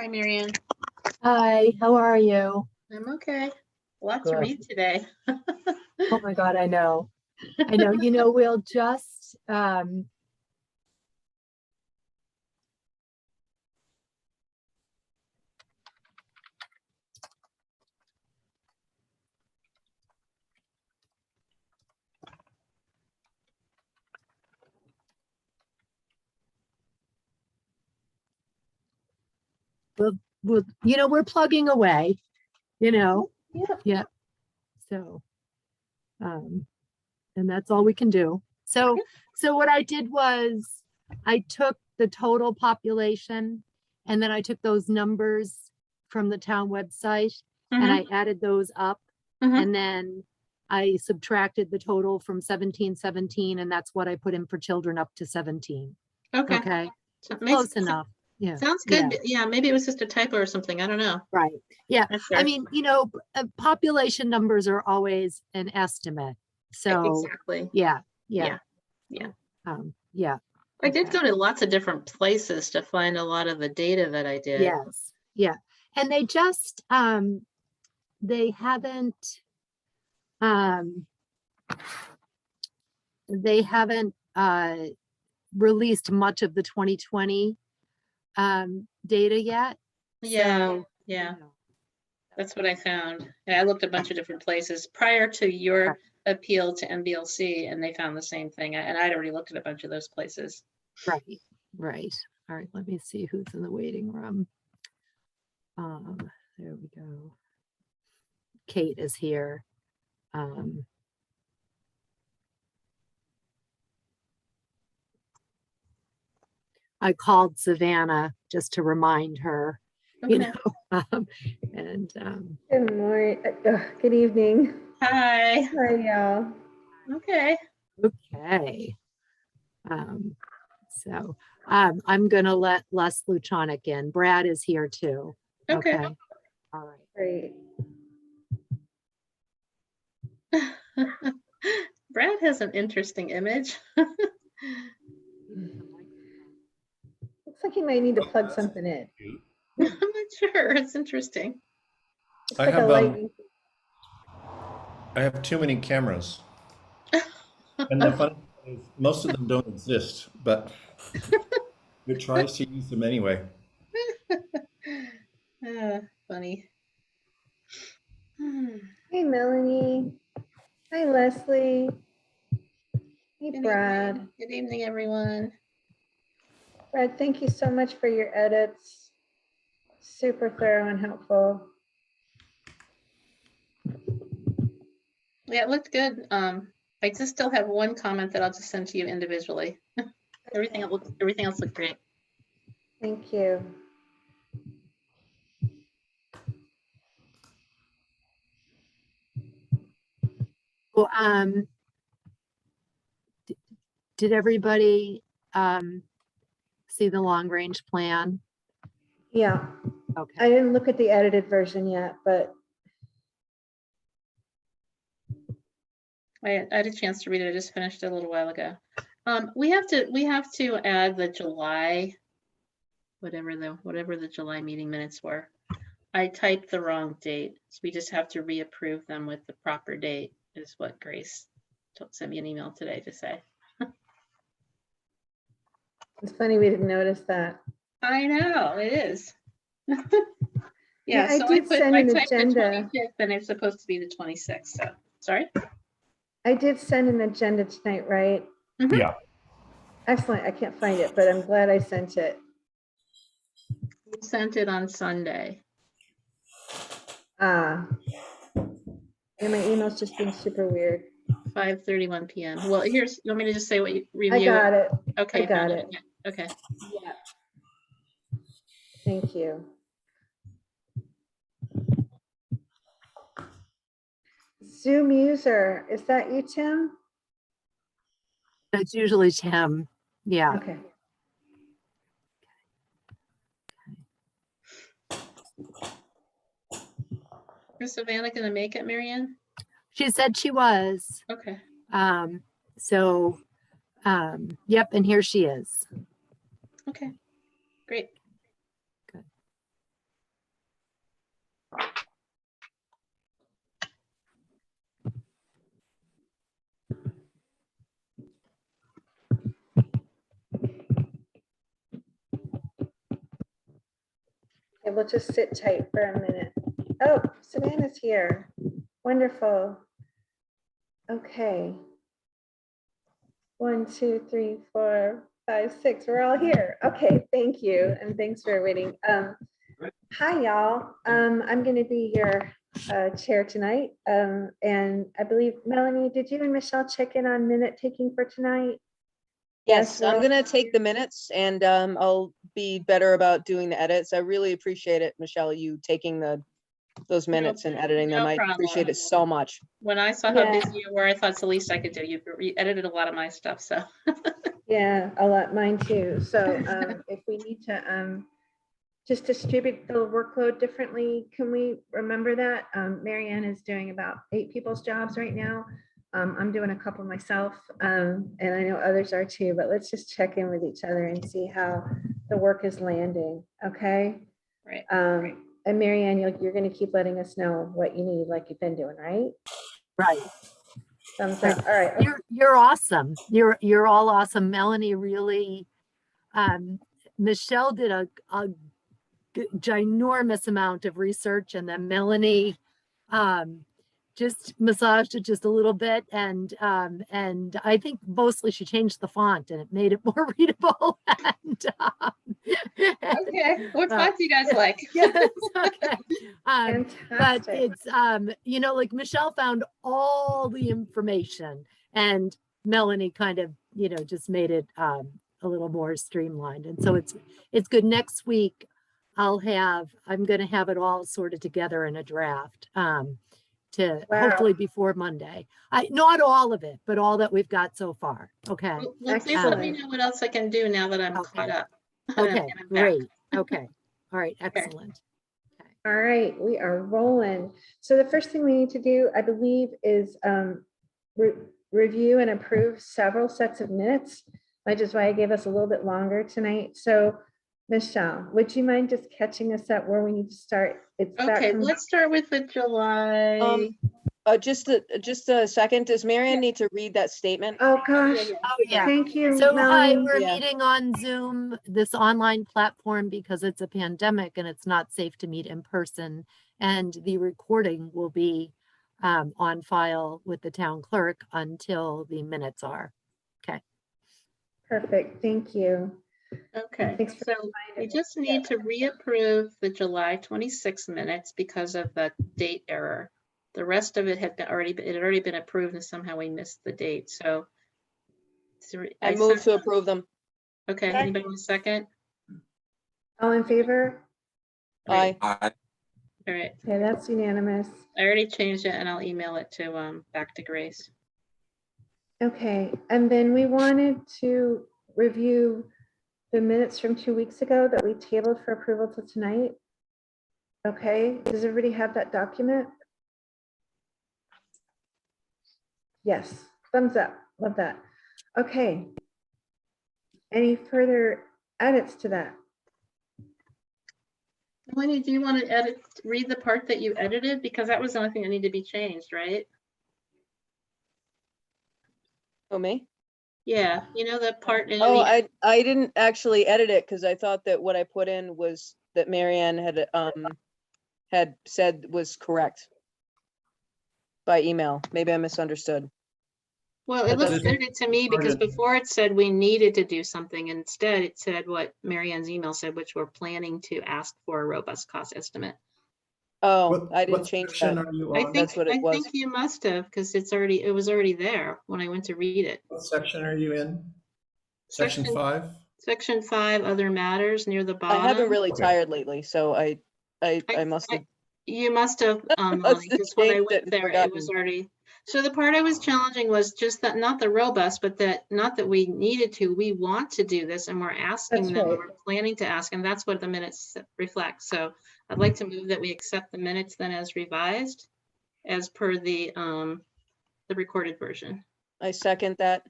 Hi, Marianne. Hi, how are you? I'm okay. A lot to Good. read today. Oh my God, I know. I know. We'll just we're plugging away, Yeah. Yeah. So, and that's all we can do. So what I did was I took the total population and then I took those numbers from the town website and I added those up and then I subtracted the total from 1717 and that's what I put in for children up to 17. Okay. So it Close enough. Yeah. Sounds good. Yeah, maybe it was just a typo or something. I don't know. Right. Yeah. Sure. I mean, population numbers are always an estimate. So exactly. Yeah. Yeah. Yeah. I did go to lots of different places to find a lot of the data that I did. Yes. Yeah. And they just they haven't released much of the 2020 data yet. Yeah. So, Yeah. That's what I found. Yeah, I looked a bunch of different places prior to your appeal to NBLC, and they found the same thing. And I'd already looked at a bunch of those places. Right, right. All right, let me see who's in the waiting room. There we go. Kate is here. I called Savannah just to remind her, you Okay. know, and Good morning. Good evening. Hi. Hi, y'all. Okay. okay. So I'm gonna let Les Luchonic in. Brad is here too. Okay. All right. Great. Brad has an interesting image. Looks like you might need to plug something in. I'm not sure. It's interesting. It's I like have a light. I have too many cameras, and the funny thing is, most of them don't exist, but it tries to use them anyway. Funny. Hey, Melanie. Hi, Leslie. Hey, Good Brad. evening. Good evening, everyone. Brad, thank you so much for your edits. Super thorough and helpful. Yeah, it looked good. I just still have one comment that I'll just send to you individually. Everything else looked great. Thank you. Well, did everybody see the long range plan? Yeah, Okay. I didn't look at the edited version yet, but I had a chance to read it. I just finished it a little while ago. We have to add the July, whatever the July meeting minutes were. I typed the wrong date, so we just have to reapprove them with the proper date, is what Grace sent me an email today to say. it's funny we didn't notice that. I know, it is. Yeah, I so did send an typed the agenda. 25th and it's supposed to be the 26th, so, sorry? I did send an agenda tonight, right? Mhm. Yeah. Excellent. I can't find it, but I'm glad I sent it. We sent it on Sunday. Ah. And my email's just being super weird. 5:31 p.m. Well, you want me to just say what you review? I got it. Okay. I got it. Okay. Yeah. Thank you. Zoom user, is that you, Tim? It's usually Tim. Yeah. Okay. Is Savannah gonna make it, Marianne? She said she was. Okay. So, yep, and here she is. Okay. Great. Good. Okay, we'll just sit tight for a minute. Oh, Savannah's here. Wonderful. Okay. 1, 2, 3, 4, 5, 6. We're all here. Okay, thank you. And thanks for waiting. Hi, y'all. I'm going to be your chair tonight. And I believe, Melanie, did you and Michelle check in on minute taking for tonight? Yes, we're I'm all- gonna take the minutes and I'll be better about doing the edits. I really appreciate it, Michelle, you taking those minutes and editing them. no I problem. appreciate it so much. When I saw how Yeah. busy you were, I thought it's the least I could do. You edited a lot of my stuff, so. Yeah, a lot, mine too. So if we need to just distribute the workload differently, can we remember that? Marianne is doing about 8 people's jobs right now. I'm doing a couple myself, and I know others are too, but let's just check in with each other and see how the work is landing, okay? Right. And Marianne, you're going to keep letting us know what you need, like you've been doing, right? Right. Thumbs up. All right. You're awesome. You're all awesome. Melanie really, Michelle did a ginormous amount of research, and then Melanie just massaged it just a little bit, and I think mostly she changed the font and it made it more readable. Okay, what font do you guys like? Yes, okay. But Fantastic. it's like Michelle found all the information, and Melanie kind of just made it a little more streamlined, and so it's good. Next week I'm going to have it all sorted together in a draft to Wow. hopefully before Monday. Not all of it, but all that we've got so far. Okay. Well, please let me Excellent. know what else I can do now that I'm Okay. caught up. Okay, And I'm back. great. Okay. All right, excellent. All right, we are rolling. So the first thing we need to do, I believe, is review and approve several sets of minutes, which is why I gave us a little bit longer tonight. So Michelle, would you mind just catching us up where we need to start? It's back Okay, from- let's start with the July. Just a second. Does Marianne need to read that statement? Oh, gosh. Oh, yeah. Thank you, So hi, Melanie. we're Yeah. meeting on Zoom, this online platform, because it's a pandemic and it's not safe to meet in person. And the recording will be on file with the town clerk until the minutes are. Perfect, thank you. Okay, Thanks for so reminding we me. just need to reapprove the July 26 minutes because of the date error. The rest of it had already been approved, and somehow we missed the date. So I move to approve them. Okay, anybody want a second? All in favor? Aye. All right, Okay, that's unanimous. I already changed it, and I'll email it to back to Grace. Okay, and then we wanted to review the minutes from 2 weeks ago that we tabled for approval till tonight. Okay, does everybody have that document? Yes, thumbs up, love that. Okay. Any further edits to that? Wendy, do you want to read the part that you edited? Because that was the only thing that needed to be changed, right? Oh, me? Yeah, you know the part in Oh, the, I didn't actually edit it because I thought that what I put in was that Marianne had said was correct by email. Maybe I misunderstood. well, it looks This edited to me because started- before it said we needed to do something. Instead, it said what Marianne's email said, which we're planning to ask for a robust cost estimate. Oh, I didn't What change section that. are you I on? think, That's what it I was. think you must have, because it was already there when I went to read it. What section are you in? Section 5? Section 5, other matters near the I bottom. have been really Okay. tired lately, so I must have. You must have, Must Melanie, have because when I changed it went and there, it was forgotten. already. So the part I was challenging was just that, not the robust, but that, not that we needed to, we want to do this and we're asking That's them, right. we're planning to ask, and that's what the minutes reflect. So I'd like to move that we accept the minutes then as revised, as per the recorded version. I second that.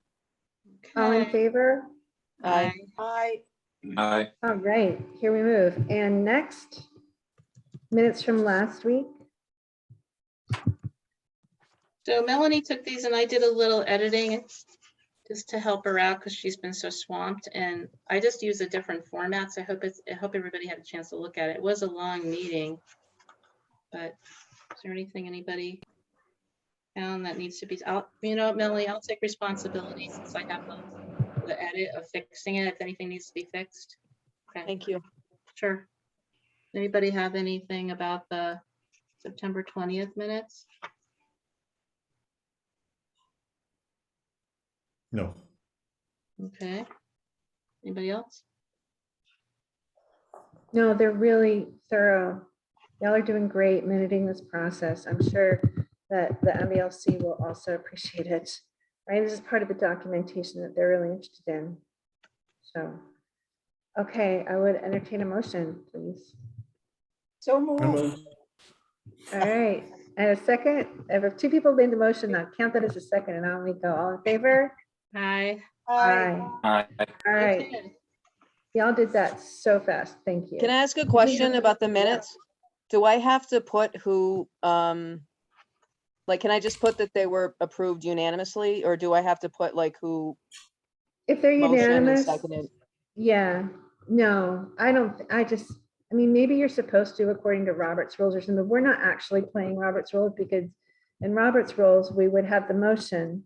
All in Okay. favor? Aye. Aye. All right, here we move. And next, minutes from last week. So Melanie took these and I did a little editing just to help her out because she's been so swamped, and I just use a different format. So I hope everybody had a chance to look at it. It was a long meeting, but is there anything anybody found that needs to be, Melanie, I'll take responsibility since I have the edit of fixing it, if anything needs to be fixed. Okay, Thank you. sure. Anybody have anything about the September 20th minutes? No. Okay. Anybody else? No, they're really thorough. Y'all are doing great minuting this process. I'm sure that the MBLC will also appreciate it. Right, this is part of the documentation that they're really interested in. So, okay, I would entertain a motion, please. So I moved. moved. All right, and a second. If 2 people made the motion, I'll count that as a second, and I'll make go. All in favor? Hi. Aye. Aye. All right, Okay. y'all did that so fast. Thank you. Can I ask a question about the minutes? Do I have to put who, like, can I just put that they were approved unanimously, or do I have to put like who If they're motioned and unanimous, seconded? yeah, no, I don't, I just, I mean, maybe you're supposed to according to Robert's rules or something. We're not actually playing Robert's rules because in Robert's rules, we would have the motion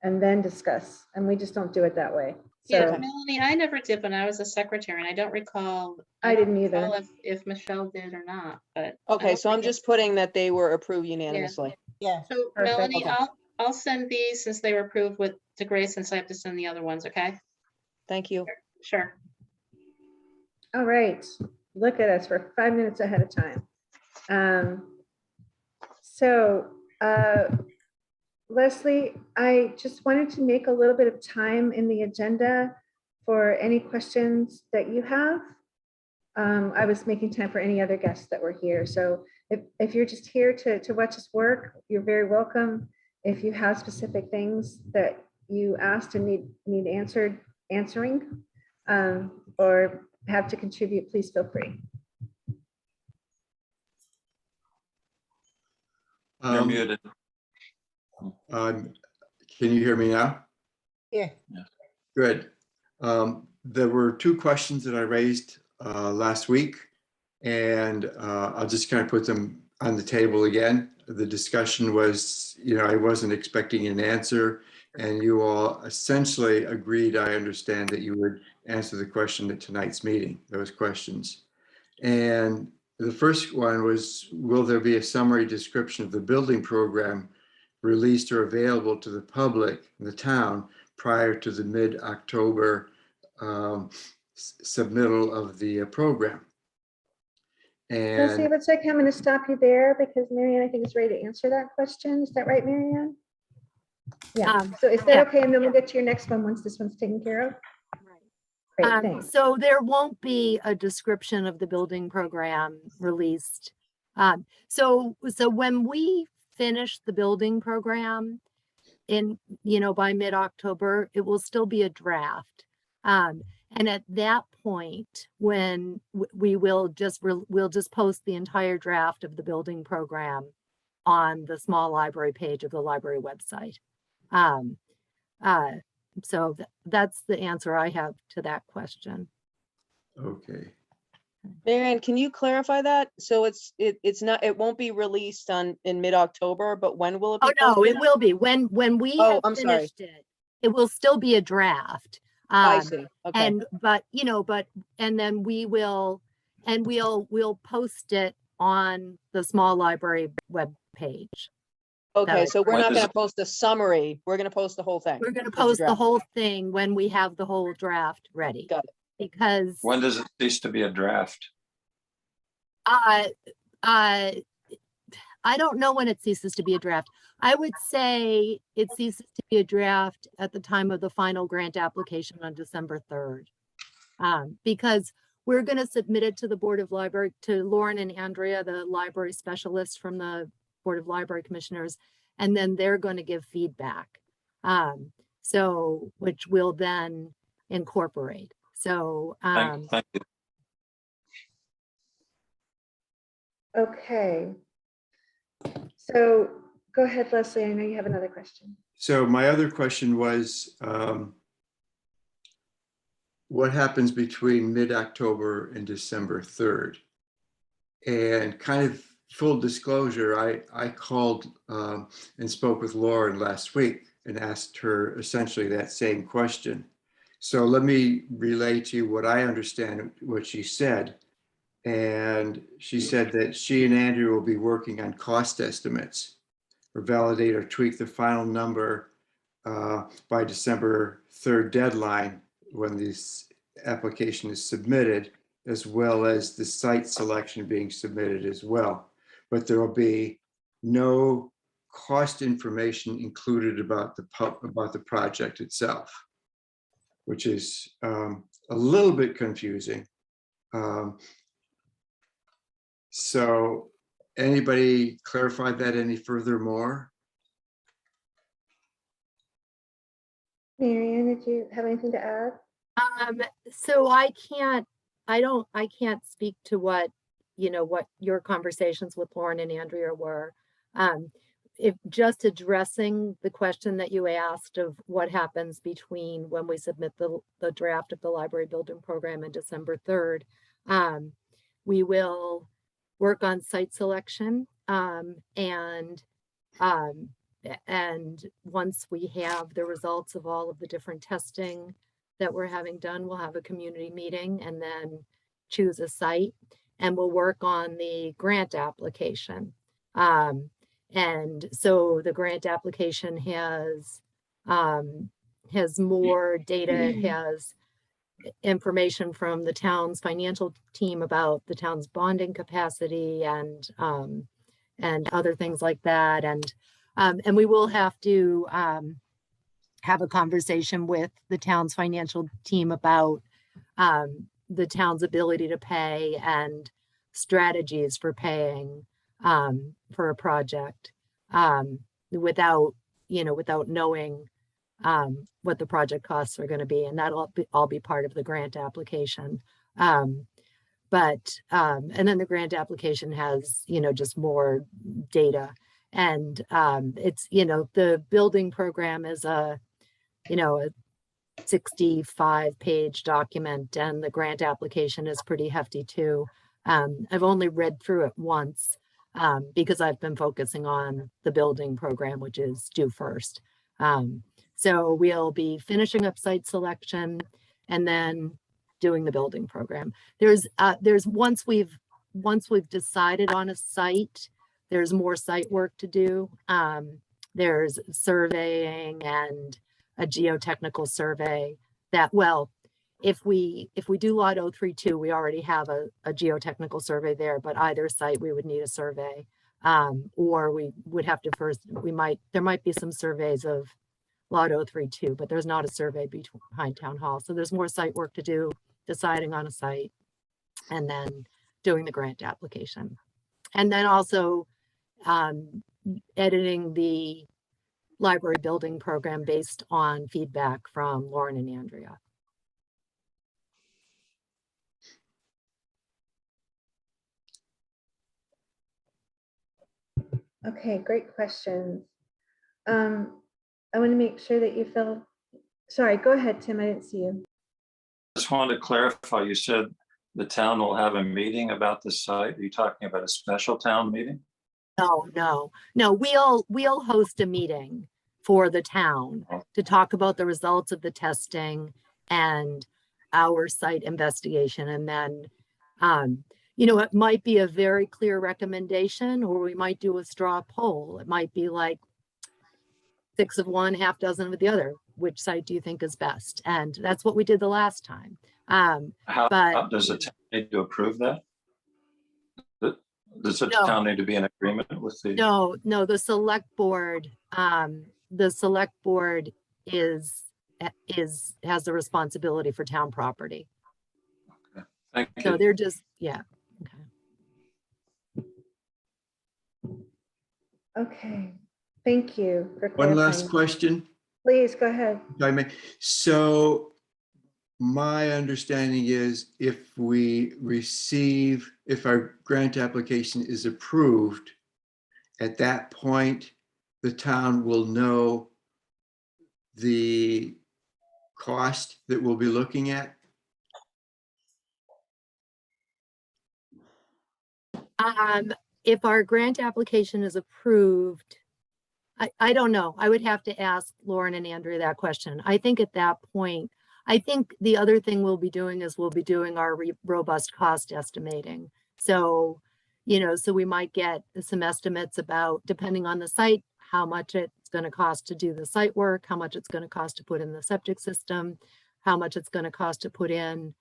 and then discuss, and we just don't do it that way. Yeah, So Melanie, I never did when I was a secretary, and I don't recall. I don't didn't either. recall If Michelle did or not, but. I Okay, don't so I'm think just putting that they were approved unanimously. Yeah. So Perfect. Melanie, Okay. I'll send these since they were approved to Grace, since I have to send the other ones, okay? Thank you. Sure. all right, look at us, we're 5 minutes ahead of time. So Leslie, I just wanted to make a little bit of time in the agenda for any questions that you have. I was making time for any other guests that were here. So if you're just here to watch us work, you're very welcome. If you have specific things that you asked and need answering, or have to contribute, please feel free. You're muted. Can you hear me now? Yeah. Good. There were 2 questions that I raised last week, and I'll just kind of put them on the table again. The discussion was, I wasn't expecting an answer, and you all essentially agreed, I understand, that you would answer the question at tonight's meeting, those questions. And the first one was, will there be a summary description of the building program released or available to the public in the town prior to the mid-October submittal of the program? Leslie, And it looks like I'm going to stop you there because Marianne, I think, is ready to answer that question. Is that right, Marianne? Yeah, so is that yeah. okay? And then we'll get to your next one once this one's taken care of. Great, thanks. So there won't be a description of the building program released. So when we finish the building program by mid-October, it will still be a draft. And at that point, when we'll just post the entire draft of the building program on the small library page of the library website. So that's the answer I have to that question. okay, Marianne, can you clarify that? So it won't be released in mid-October, but when will it be? Oh, no, posted? it will be. When we Oh, have I'm sorry. finished it, it will still be a draft. I see. Okay. And then we'll post it on the small library web page. Okay, so we're When not does going to it- post a summary. We're going to post the whole thing. We're going to as a post the draft. whole thing when we have the whole draft ready. Got it. Because When does it cease to be a draft? I don't know when it ceases to be a draft. I would say it ceases to be a draft at the time of the final grant application on December 3rd. Because we're going to submit it to the Board of Library, to Lauren and Andrea, the library specialists from the Board of Library Commissioners, and then they're going to give feedback. Which we'll then incorporate. So, Thank you. Okay. So go ahead, Leslie. I know you have another question. so my other question was, what happens between mid-October and December 3rd? And kind of full disclosure, I called and spoke with Lauren last week and asked her essentially that same question. So let me relay to you what I understand what she said. And she said that she and Andrew will be working on cost estimates or validate or tweak the final number by December 3rd deadline when this application is submitted, as well as the site selection being submitted as well. But there will be no cost information included about the project itself, which is a little bit confusing. So anybody clarify that any further more? Marianne, did you have anything to add? So I can't speak to what your conversations with Lauren and Andrea were. If just addressing the question that you asked of what happens between when we submit the draft of the library building program and December 3rd, We will work on site selection, and once we have the results of all of the different testing that we're having done, we'll have a community meeting and then choose a site, and we'll work on the grant application. And so the grant application has more data. It has information from the town's financial team about the town's bonding capacity and other things like that. And we will have to have a conversation with the town's financial team about the town's ability to pay and strategies for paying for a project without knowing what the project costs are going to be, and that'll all be part of the grant application. And then the grant application has, just more data, and it's, the building program is a 65-page document, and the grant application is pretty hefty too. I've only read through it once because I've been focusing on the building program, which is due first. So we'll be finishing up site selection and then doing the building program. There's once we've decided on a site, there's more site work to do. There's surveying and a geotechnical survey that, well, if we do lot 032, we already have a geotechnical survey there, but either site we would need a survey. Or we would have to there might be some surveys of lot 032, but there's not a survey behind town hall. So there's more site work to do, deciding on a site, and then doing the grant application. And then also editing the library building program based on feedback from Lauren and Andrea. Okay, great questions. I want to make sure that you feel, sorry, go ahead, Tim, I didn't see you. Just wanted to clarify, you said the town will have a meeting about the site. Are you talking about a special town meeting? No, we'll host a meeting for the town to talk about the results of the testing and our site investigation. And then, it might be a very clear recommendation, or we might do a straw poll. It might be like 6 of one, half dozen of the other. Which site do you think is best? And that's what we did the last time. How But does the town need to approve that? Does the No. town need to be in agreement with the? no, the select board has the responsibility for town property. Thank So you. they're just, yeah. Okay, thank you for One last clarifying. question, Please, go ahead. if I may. So my understanding is if our grant application is approved, at that point, the town will know the cost that we'll be looking at. If our grant application is approved, I don't know. I would have to ask Lauren and Andrea that question. I think at that point, I think the other thing we'll be doing is we'll be doing our robust cost estimating. So, so we might get some estimates about, depending on the site, how much it's going to cost to do the site work, how much it's going to cost to put in the septic system, how much it's going to cost to put in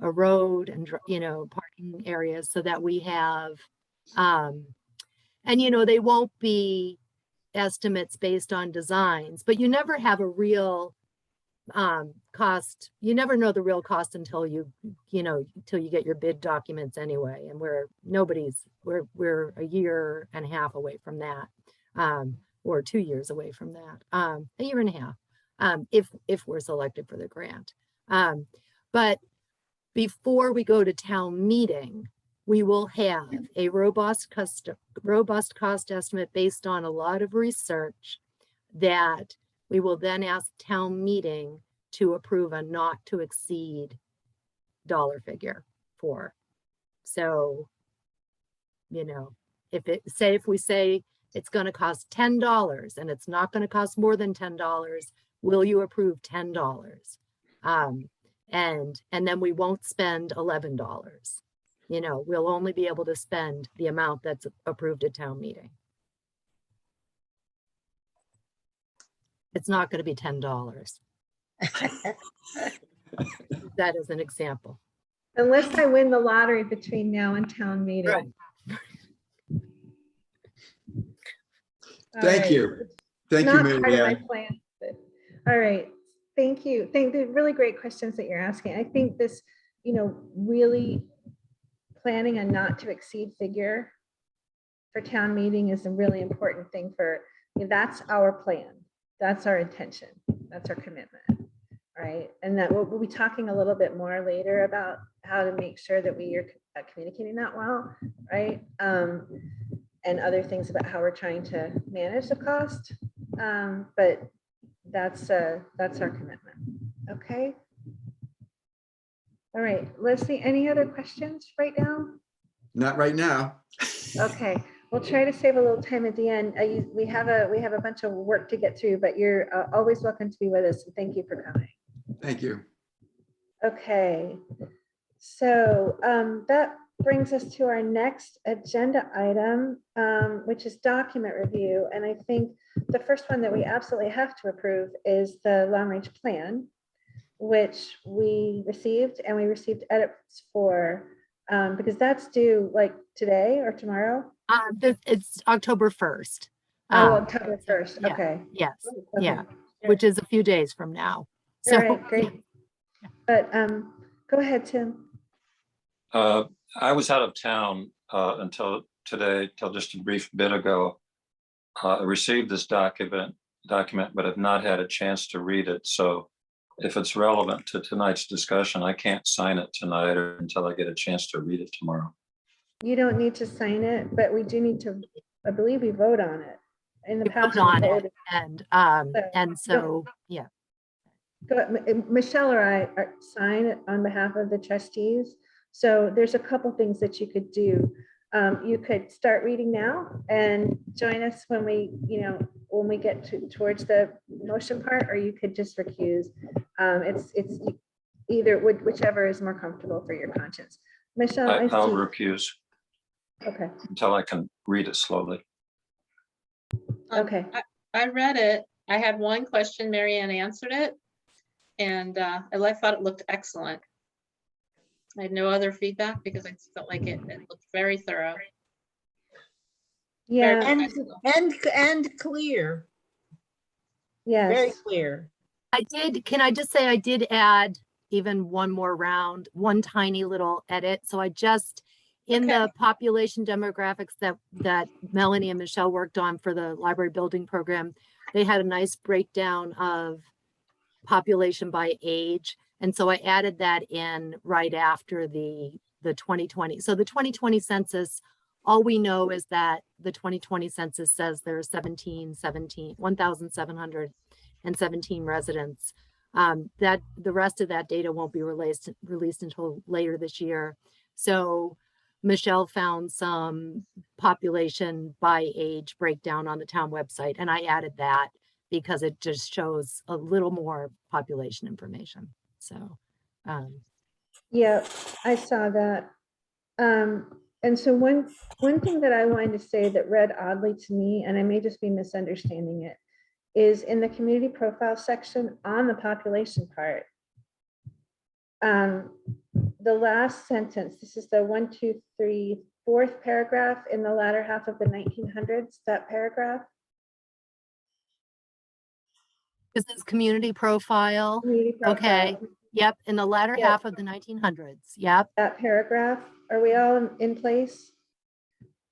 a road and, parking areas, so that we have, and, they won't be estimates based on designs, but you never have a real cost. You never know the real cost until you get your bid documents anyway. And we're a year and a half away from that, or 2 years away from that, a year and a half, if we're selected for the grant. But before we go to town meeting, we will have a robust cost estimate based on a lot of research that we will then ask town meeting to approve a not to exceed dollar figure for. So, you know, if we say it's going to cost $10 and it's not going to cost more than $10, will you approve $10? And then we won't spend $11. You know, we'll only be able to spend the amount that's approved at town meeting. It's not going to be $10. That is an example. Unless I win the lottery between now and town meeting. Right. All Thank right. you. Thank you, Not Mary part of my Ann. plan. But, all right. Thank you. The really great questions that you're asking. I think this, really planning a not to exceed figure for town meeting is a really important thing that's our plan. That's our intention. That's our commitment. Right. And that we'll be talking a little bit more later about how to make sure that we are communicating that well. Right. And other things about how we're trying to manage the cost. But that's our commitment. Okay. All right, Leslie, any other questions right now? Not right now. Okay, we'll try to save a little time at the end. We have a bunch of work to get through, but you're always welcome to be with us. And thank you for coming. Thank you. Okay, so that brings us to our next agenda item, which is document review. And I think the first one that we absolutely have to approve is the long range plan, which we received, and we received edits for, because that's due like today or tomorrow. It's October 1st. October 1st. yeah. Okay. Yes. Okay. Yeah. Which is a few days from now. All So right, great. But go ahead, Tim. I was out of town until today, till just a brief bit ago. I received this document, but have not had a chance to read it. So if it's relevant to tonight's discussion, I can't sign it tonight or until I get a chance to read it tomorrow. You don't need to sign it, but we do need to, I believe we vote on it. In the we past, vote on we it, voted. and so yeah. Michelle or I sign it on behalf of the trustees. So there's a couple things that you could do. You could start reading now and join us when we get towards the motion part, or you could just recuse. It's either whichever is more comfortable for your conscience. Michelle, I'll recuse Okay. until I can read it slowly. Okay. I read it. I had one question, Mary Ann answered it. And I thought it looked excellent. I had no other feedback because I felt like it looked very thorough. Yeah. Very professional. And clear, Yes. very clear. Can I just say I did add even one more round, one tiny little edit. So I just, in Okay. the population demographics that Melanie and Michelle worked on for the library building program, they had a nice breakdown of population by age. And so I added that in right after the 2020. So the 2020 census, all we know is that the 2020 census says there are 1,717 residents. That the rest of that data won't be released until later this year. So Michelle found some population by age breakdown on the town website, and I added that because it just shows a little more population information. So, Yeah, I saw that. And so one thing that I wanted to say that read oddly to me, and I may just be misunderstanding it, is in the community profile section on the population part. The last sentence, this is the 1, 2, 3, 4th paragraph in the latter half of the 1900s, that paragraph. this is community profile. Community profile. Okay. Yep. In the latter Yep. half of the 1900s. Yep. That paragraph, are we all in place?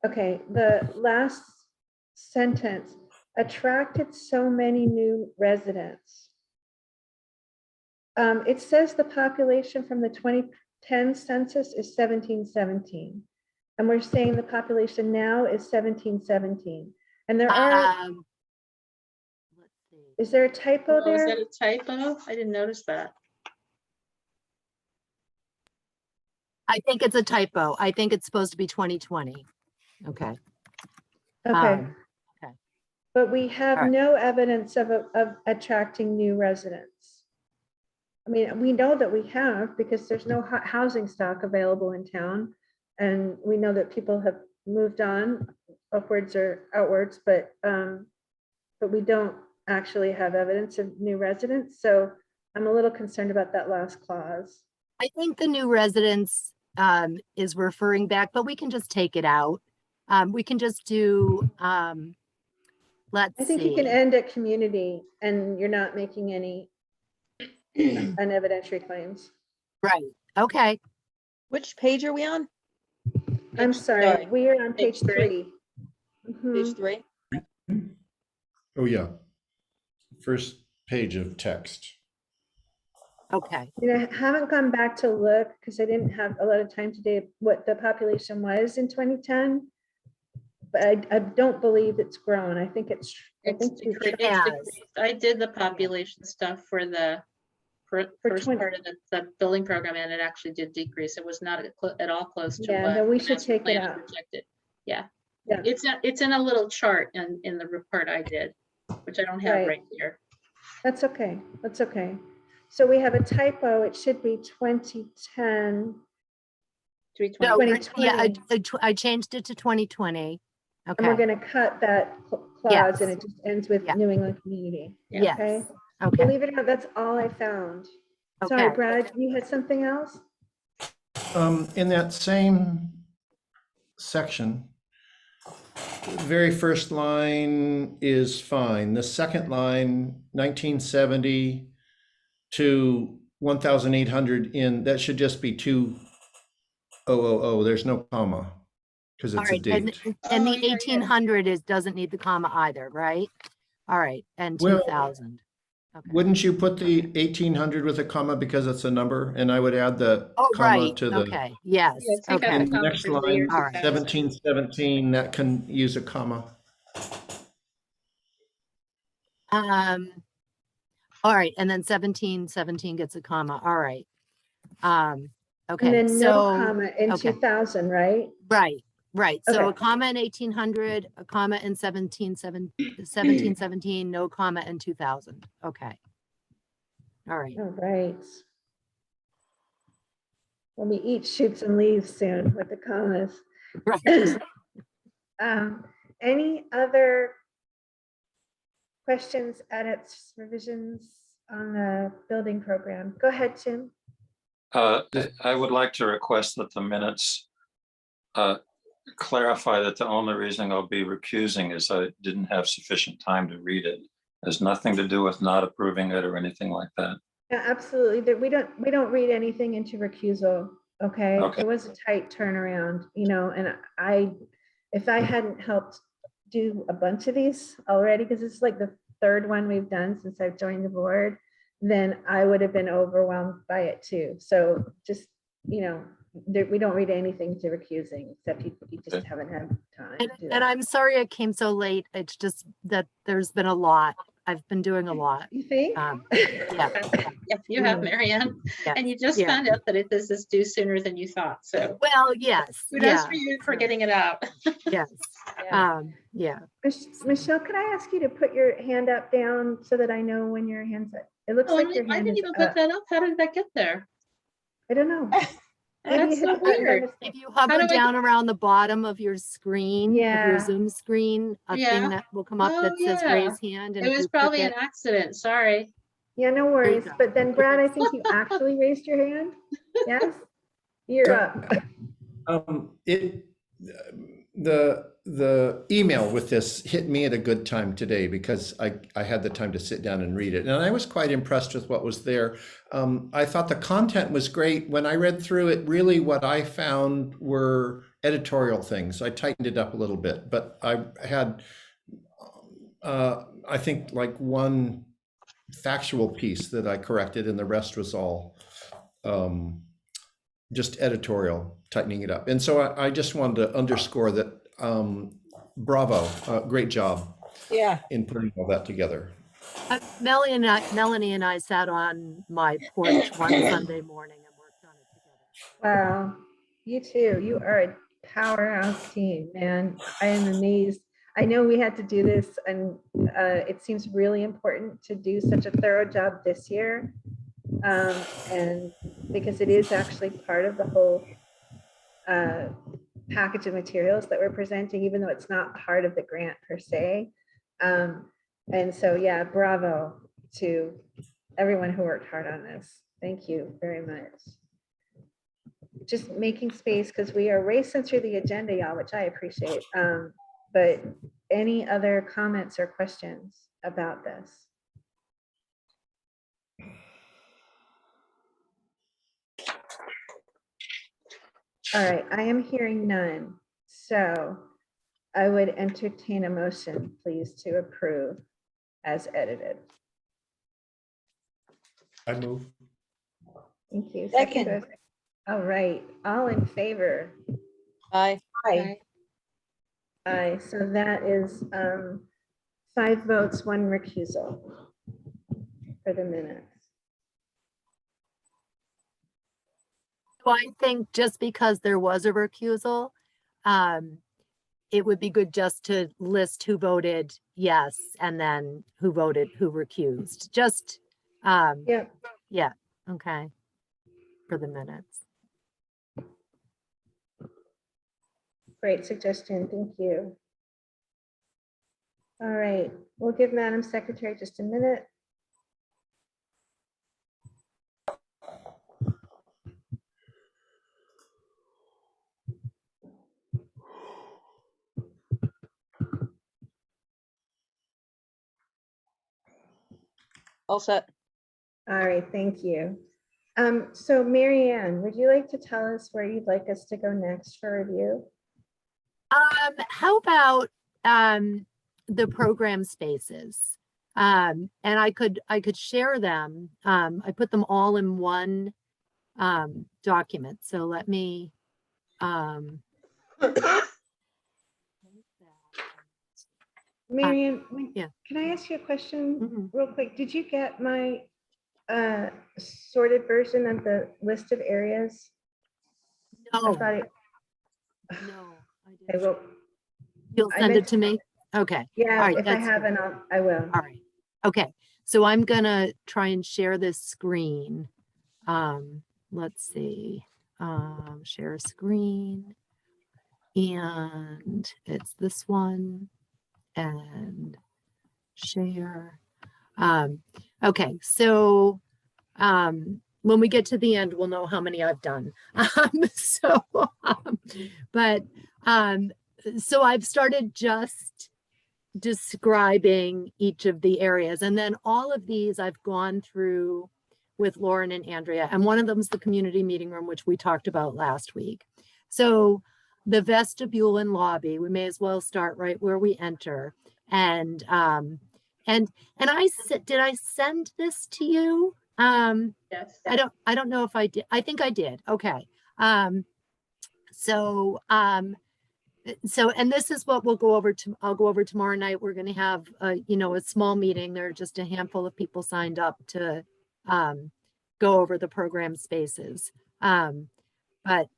Okay, the last sentence, attracted so many new residents. It says the population from the 2010 census is 1717. And we're saying the population now is 1717. And there are, Let's see. is there a typo Oh, is there? that a typo? I didn't notice that. I think it's a typo. I think it's supposed to be 2020. Okay. Okay. Okay. But we have All right. no evidence of attracting new residents. I mean, we know that we have because there's no housing stock available in town. And we know that people have moved on upwards or outwards, but we don't actually have evidence of new residents. So I'm a little concerned about that last clause. I think the new residence is referring back, but we can just take it out. We can just do, let's I think you can see. end at community and you're not making any unevidentiary claims. Right. Okay. Which page are we on? I'm Sorry. sorry, we are on Page page 3. Page 3? Oh, yeah. First page of text. Okay. You know, I haven't gone back to look because I didn't have a lot of time today, what the population was in 2010. But I don't believe it's grown. I think it's, I It's think we've- decreased. has. I did the population stuff for the first 20 part of the building program, and it actually did decrease. It was not at all close to Yeah, what then we the should master take it plan out. projected. Yeah. Yeah. It's in a little chart in the report I did, which I don't have Right. right here. That's okay. That's okay. So we have a typo. It should be 2010. No, 2020. yeah, I changed it to 2020. And we're Okay. going to cut that clause Yes. and it just ends with Yeah. New England community. Yeah. Okay. Yes. Okay. Believe it or not, that's all I found. Sorry, Okay. Brad, you had something else? In that same section, the very first line is fine. The second line, 1970 to 1,800 in, that should just be 2000. There's no comma because All it's a right. And date. Oh, the yeah, yeah. 1800 doesn't need the comma either, right? All right. And Well, 2000. Okay. Wouldn't you put the 1800 with a comma because it's a number? And I would add the Oh, comma right. to the, Okay. Yes. Yeah, take out Okay. in the next for the year line, All right. 2000. 1717, that can use a comma. All right. And then 1717 gets a comma. All right. And Okay. then no So, comma in okay. 2000, right? right. Right. So a Okay. comma in 1800, a comma in 1717, no comma in 2000. Okay. All right. All right. We'll be eat shoots and leaves soon with the commas. Right. Any other questions, edits, revisions on the building program? Go ahead, Tim. I would like to request that the minutes clarify that the only reason I'll be recusing is I didn't have sufficient time to read it. It has nothing to do with not approving it or anything like that. Yeah, absolutely. We don't read anything into recusal. Okay. Okay. It was a tight turnaround, you know, and if I hadn't helped do a bunch of these already, because it's like the third one we've done since I've joined the board, then I would have been overwhelmed by it too. So just, you know, we don't read anything to recusing, except you just haven't had time to do And that. I'm sorry I came so late. It's just that there's been a lot. I've been doing a lot. You think? Yeah. Yeah, you have, Marianne. Yeah. And you just Yeah. found out that this is due sooner than you thought. So Well, yes. kudos Yeah. for you for getting it out. Yes. Yeah. Yeah. Michelle, could I ask you to put your hand up down so that I know when your hand's up? It looks Oh, like your I hand didn't is even put up. that up. How did that get there? I don't know. Maybe That's you hit so the button by weird. mistake. If you How hover do I- down around the bottom of your screen, of Yeah. your Zoom screen, a Yeah. thing that will come up Oh, that says yeah. raise hand. And It if was you click probably an it, accident. Sorry. Yeah, no worries. go. But then Brad, I think you actually raised your hand. Yes? You're up. The email with this hit me at a good time today because I had the time to sit down and read it. And I was quite impressed with what was there. I thought the content was great. When I read through it, really what I found were editorial things. I tightened it up a little bit, but I had, I think, like one factual piece that I corrected, and the rest was all just editorial, tightening it up. And so I just wanted to underscore that, bravo, great job Yeah. in putting all that together. Melanie and I sat on my porch one Sunday morning and worked on it together. Wow. You too. You are a powerhouse team, man. I am amazed. I know we had to do this, and it seems really important to do such a thorough job this year. And because it is actually part of the whole package of materials that we're presenting, even though it's not part of the grant per se. And so, yeah, bravo to everyone who worked hard on this. Thank you very much. Just making space because we are racing through the agenda, y'all, which I appreciate. But any other comments or questions about this? All right, I am hearing none. So I would entertain a motion, please, to approve as edited. I move. Thank you. Second. All right, all in favor? Aye. Aye. Aye, so that is 5 votes, 1 recusal for the minutes. So I think just because there was a recusal, it would be good just to list who voted yes and then who recused. Just, Yeah, yeah, okay, for the minutes. great suggestion. Thank you. All right, we'll give Madam Secretary just a minute. All set. All right, thank you. So Mary Ann, would you like to tell us where you'd like us to go next for review? How about the program spaces? And I could share them. I put them all in one document. So let me Mary Ann, yeah. can I ask you a question Mhm. real quick? Did you get my sorted version of the list of areas? I No, thought it, no, I I didn't. will, You'll I send meant it to me? Okay. All yeah, right, if I that's good. haven't, I will. All right. Okay. So I'm gonna try and share this screen. Let's see. Share screen. And it's this one and share. Okay, so when we get to the end, we'll know how many I've done. But so I've started just describing each of the areas, and then all of these I've gone through with Lauren and Andrea, and one of them is the community meeting room, which we talked about last week. So the vestibule and lobby, we may as well start right where we enter. And I said, did I send this to you? Yes. I don't know if I did. I think I did. Okay. So and this is what we'll go over to, I'll go over tomorrow night. We're going to have a small meeting. There are just a handful of people signed up to go over the program spaces. But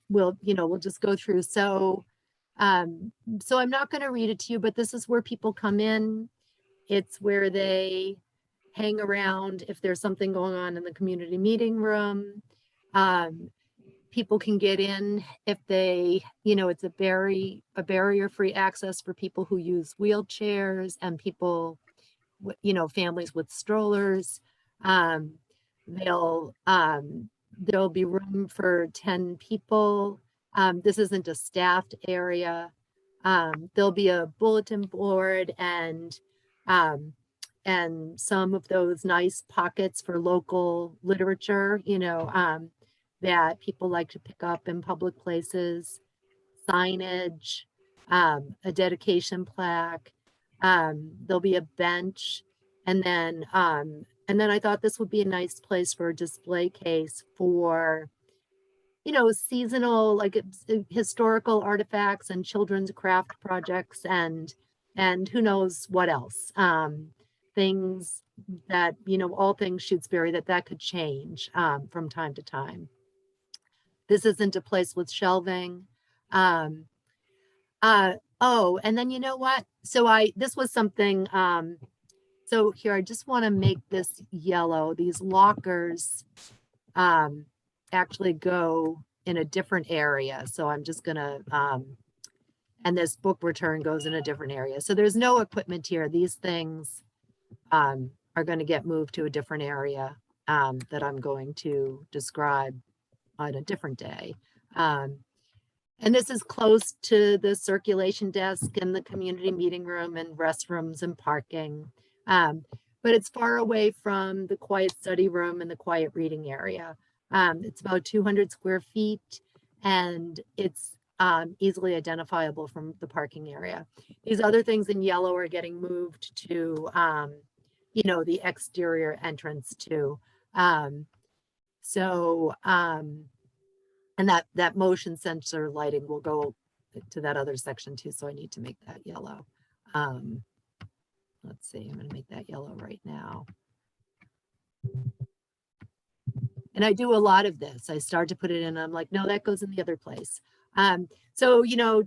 we'll just go through. So I'm not going to read it to you, but this is where people come in. It's where they hang around if there's something going on in the community meeting room. People can get in if they, it's a barrier-free access for people who use wheelchairs and people, families with strollers. There'll be room for 10 people. This isn't a staffed area. There'll be a bulletin board and some of those nice pockets for local literature, that people like to pick up in public places, signage, a dedication plaque. There'll be a bench, and then I thought this would be a nice place for a display case for, seasonal, like historical artifacts and children's craft projects and who knows what else. Things that, all things Shutesbury that could change from time to time. This isn't a place with shelving. Oh, and then you know what? So this was something, so here, I just want to make this yellow. These lockers actually go in a different area. So I'm just gonna, and this book return goes in a different area. So there's no equipment here. These things are going to get moved to a different area that I'm going to describe on a different day. And this is close to the circulation desk and the community meeting room and restrooms and parking. But it's far away from the quiet study room and the quiet reading area. It's about 200 square feet and it's easily identifiable from the parking area. These other things in yellow are getting moved to, you know, the exterior entrance too. And that motion sensor lighting will go to that other section too. So I need to make that yellow. Let's see, I'm gonna make that yellow right now. And I do a lot of this. I start to put it in, I'm like, no, that goes in the other place. So, you know,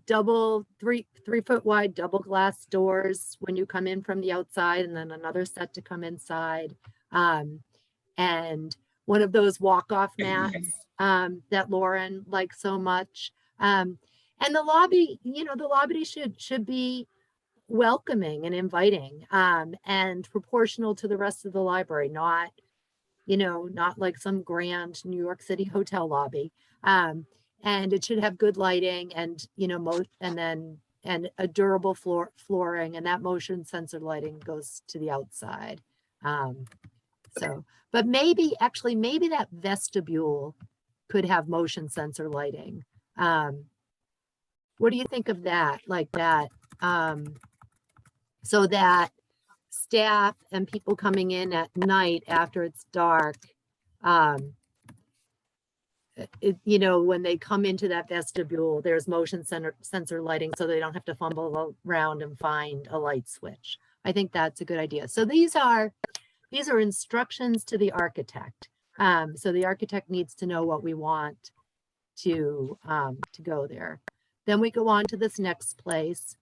three foot wide double glass doors when you come in from the outside, and then another set to come inside. And one of those walk-off mats that Lauren likes so much. And the lobby, you know, the lobby should be welcoming and inviting and proportional to the rest of the library, not, you know, not like some grand New York City hotel lobby. And it should have good lighting and, you know, and a durable flooring, and that motion sensor lighting goes to the outside. But maybe that vestibule could have motion sensor lighting. What do you think of that? Like that, so that staff and people coming in at night after it's dark, you know, when they come into that vestibule, there's motion sensor lighting so they don't have to fumble around and find a light switch. I think that's a good idea. So these are instructions to the architect. So the architect needs to know what we want to go there. Then we go on to this next place.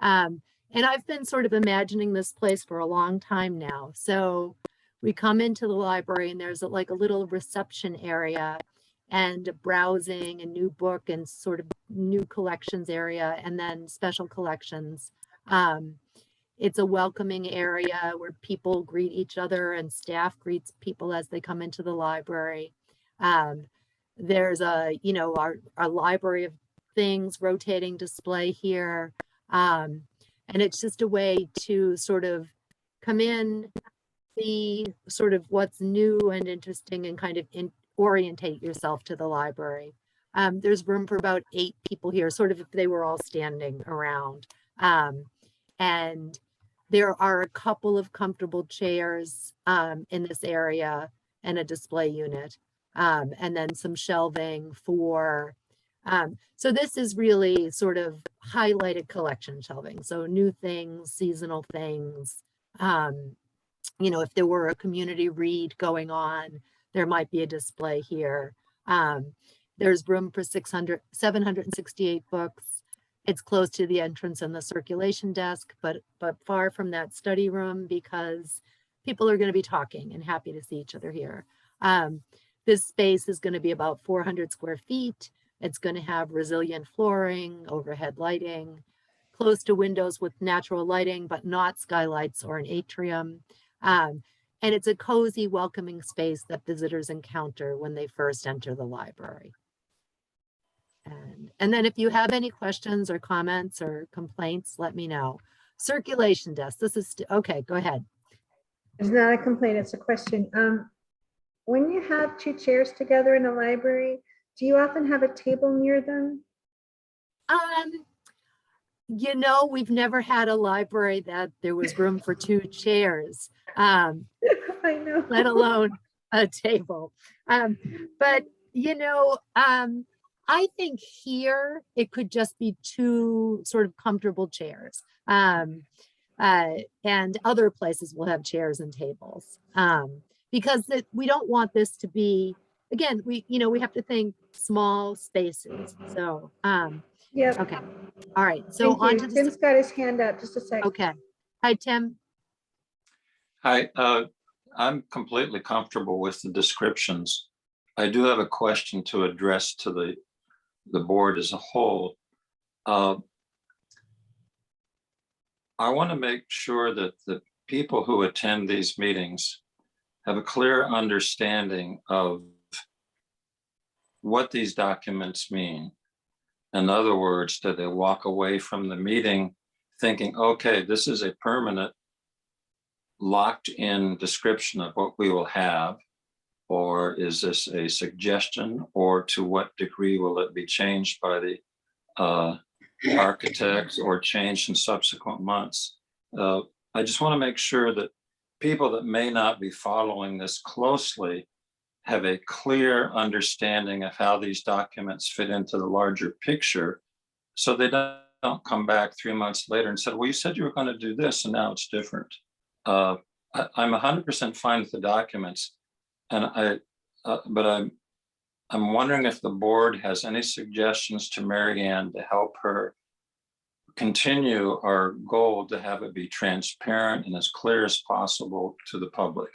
And I've been sort of imagining this place for a long time now. So we come into the library and there's like a little reception area and a browsing and new book and sort of new collections area, and then special collections. It's a welcoming area where people greet each other and staff greets people as they come into the library. There's you know, our library of things rotating display here. And it's just a way to sort of come in, see sort of what's new and interesting and kind of orientate yourself to the library. There's room for about 8 people here, sort of if they were all standing around. And there are a couple of comfortable chairs in this area and a display unit, and then some shelving for, so this is really sort of highlighted collection shelving. So new things, seasonal things. You know, if there were a community read going on, there might be a display here. There's room for 768 books. It's close to the entrance and the circulation desk, but far from that study room because people are going to be talking and happy to see each other here. This space is going to be about 400 square feet. It's going to have resilient flooring, overhead lighting, close to windows with natural lighting, but not skylights or an atrium. And it's a cozy, welcoming space that visitors encounter when they first enter the library. And then if you have any questions or comments or complaints, let me know. Circulation desk, this is, okay, go ahead. It's not a complaint, it's a question. When you have 2 chairs together in a library, do you often have a table near them? You know, we've never had a library that there was room for 2 chairs, I know. let alone a table. But, you know, I think here it could just be 2 sort of comfortable chairs. And other places will have chairs and tables. Because we don't want this to be again, we have to think small spaces. So, Yep. okay. All right. So Thank on you. to the, Tim's got his hand up. Just a sec. okay. Hi, Tim. Hi, I'm completely comfortable with the descriptions. I do have a question to address to the board as a whole. I want to make sure that the people who attend these meetings have a clear understanding of what these documents mean. In other words, do they walk away from the meeting thinking, okay, this is a permanent locked in description of what we will have? Or is this a suggestion, or to what degree will it be changed by the architects or changed in subsequent months? I just want to make sure that people that may not be following this closely have a clear understanding of how these documents fit into the larger picture, so they don't come back 3 months later and say, well, you said you were going to do this and now it's different. I'm 100% fine with the documents, and but I'm wondering if the board has any suggestions to Mary Ann to help her continue our goal to have it be transparent and as clear as possible to the public.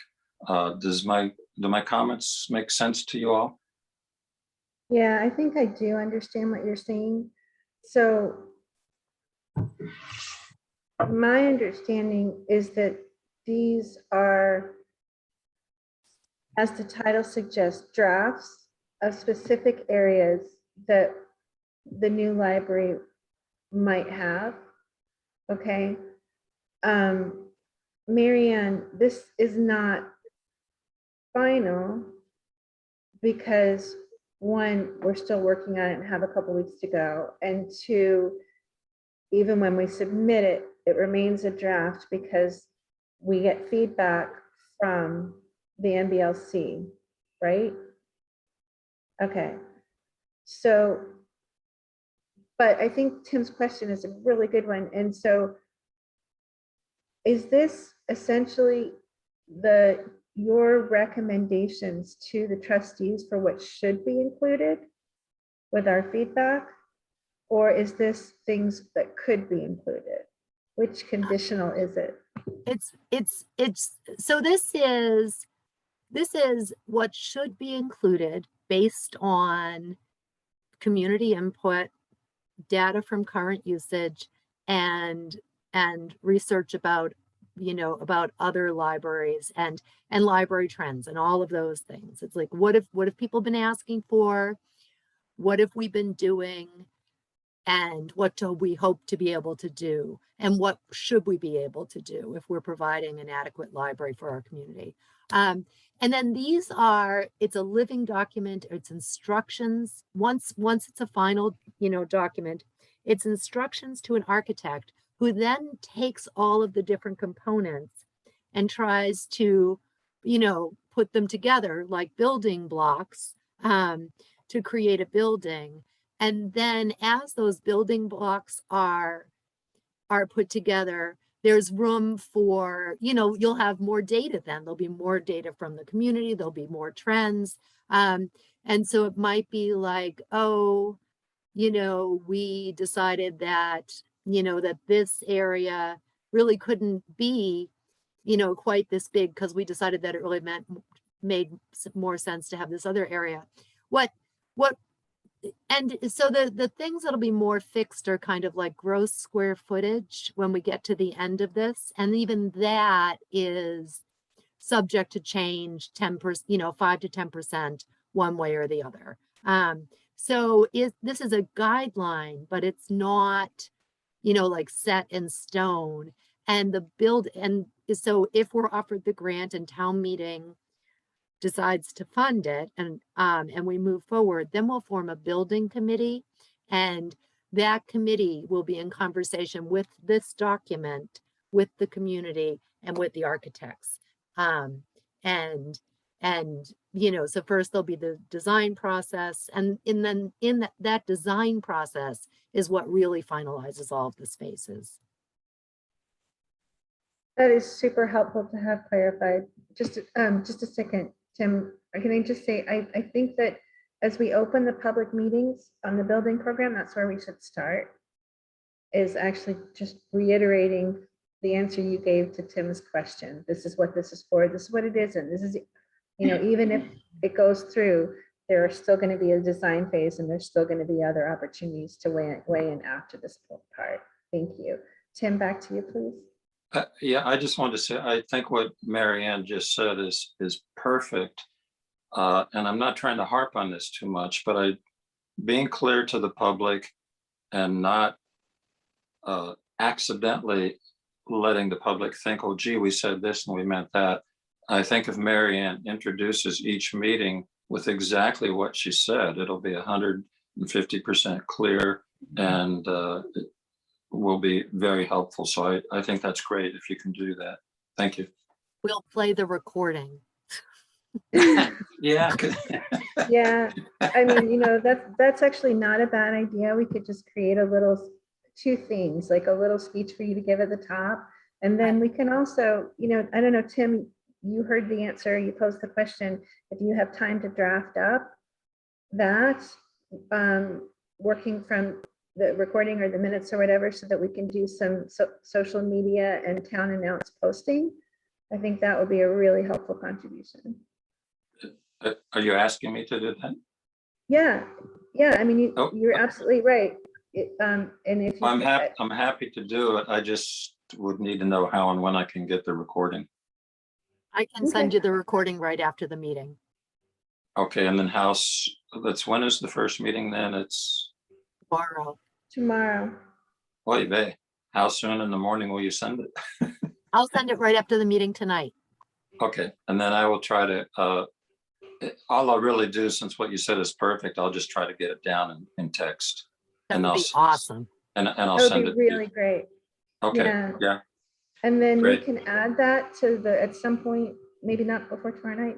Do my comments make sense to you all? Yeah, I think I do understand what you're saying. So my understanding is that these are, as the title suggests, drafts of specific areas that the new library might have. Okay. Mary Ann, this is not final because one, we're still working on it and have a couple weeks to go. And two, even when we submit it, it remains a draft because we get feedback from the NBLC, right? Okay. So, but I think Tim's question is a really good one. And so is this essentially your recommendations to the trustees for what should be included with our feedback? Or is this things that could be included? Which conditional is it? So this is what should be included based on community input, data from current usage, and research about other libraries and library trends and all of those things. It's like, what have people been asking for? What have we been doing? And what do we hope to be able to do? And what should we be able to do if we're providing an adequate library for our community? And then it's a living document, it's instructions. Once it's a final, document, it's instructions to an architect who then takes all of the different components and tries to, put them together like building blocks to create a building. And then as those building blocks are put together, there's room for, you'll have more data then. There'll be more data from the community. There'll be more trends. And so it might be like, oh, we decided that, that this area really couldn't be, quite this big because we decided that it really made more sense to have this other area. And so the things that'll be more fixed are kind of like gross square footage when we get to the end of this. And even that is subject to change 10%, 5 to 10% one way or the other. So this is a guideline, but it's not, like set in stone. And so if we're offered the grant and town meeting decides to fund it and we move forward, then we'll form a building committee, and that committee will be in conversation with this document, with the community and with the architects. So first there'll be the design process, and then in that design process is what really finalizes all of the spaces. That is super helpful to have clarified. Just a second. Tim, or can I just say, I think that as we open the public meetings on the building program, that's where we should start. Is actually just reiterating the answer you gave to Tim's question. This is what this is for, this is what it isn't, this is, you know, even if it goes through, there are still going to be a design phase and there's still going to be other opportunities to weigh in after this part. Thank you. Tim, back to you, please. Yeah, I just wanted to say, I think what Mary Ann just said is perfect. And I'm not trying to harp on this too much, but being clear to the public and not accidentally letting the public think, oh, gee, we said this and we meant that. I think if Mary Ann introduces each meeting with exactly what she said, it'll be 150% clear and it will be very helpful. So I think that's great if you can do that. Thank you. We'll play the recording. Yeah. Yeah, I mean, you know, that's actually not a bad idea. We could just create a little, two things, like a little speech for you to give at the top. And then we can also, you know, I don't know, Tim, you heard the answer, you posed the question. If you have time to draft up that, working from the recording or the minutes or whatever, so that we can do some social media and town announce posting, I think that would be a really helpful contribution. Are you asking me to do that? Yeah, I mean, Oh. you're absolutely right. And if you, I'm happy to do it. I just would need to know how and when I can get the recording. I can send you the recording right after the meeting. Okay, and then when is the first meeting then? It's tomorrow. oy vey. How soon in the morning will you send it? I'll send it right after the meeting tonight. Okay, and then I will try to, all I'll really do, since what you said is perfect, I'll just try to get it down in text. That And would I'll be awesome. And I'll That send would it. be really great. Okay, yeah. And then we Great. can add that to at some point, maybe not before tomorrow night,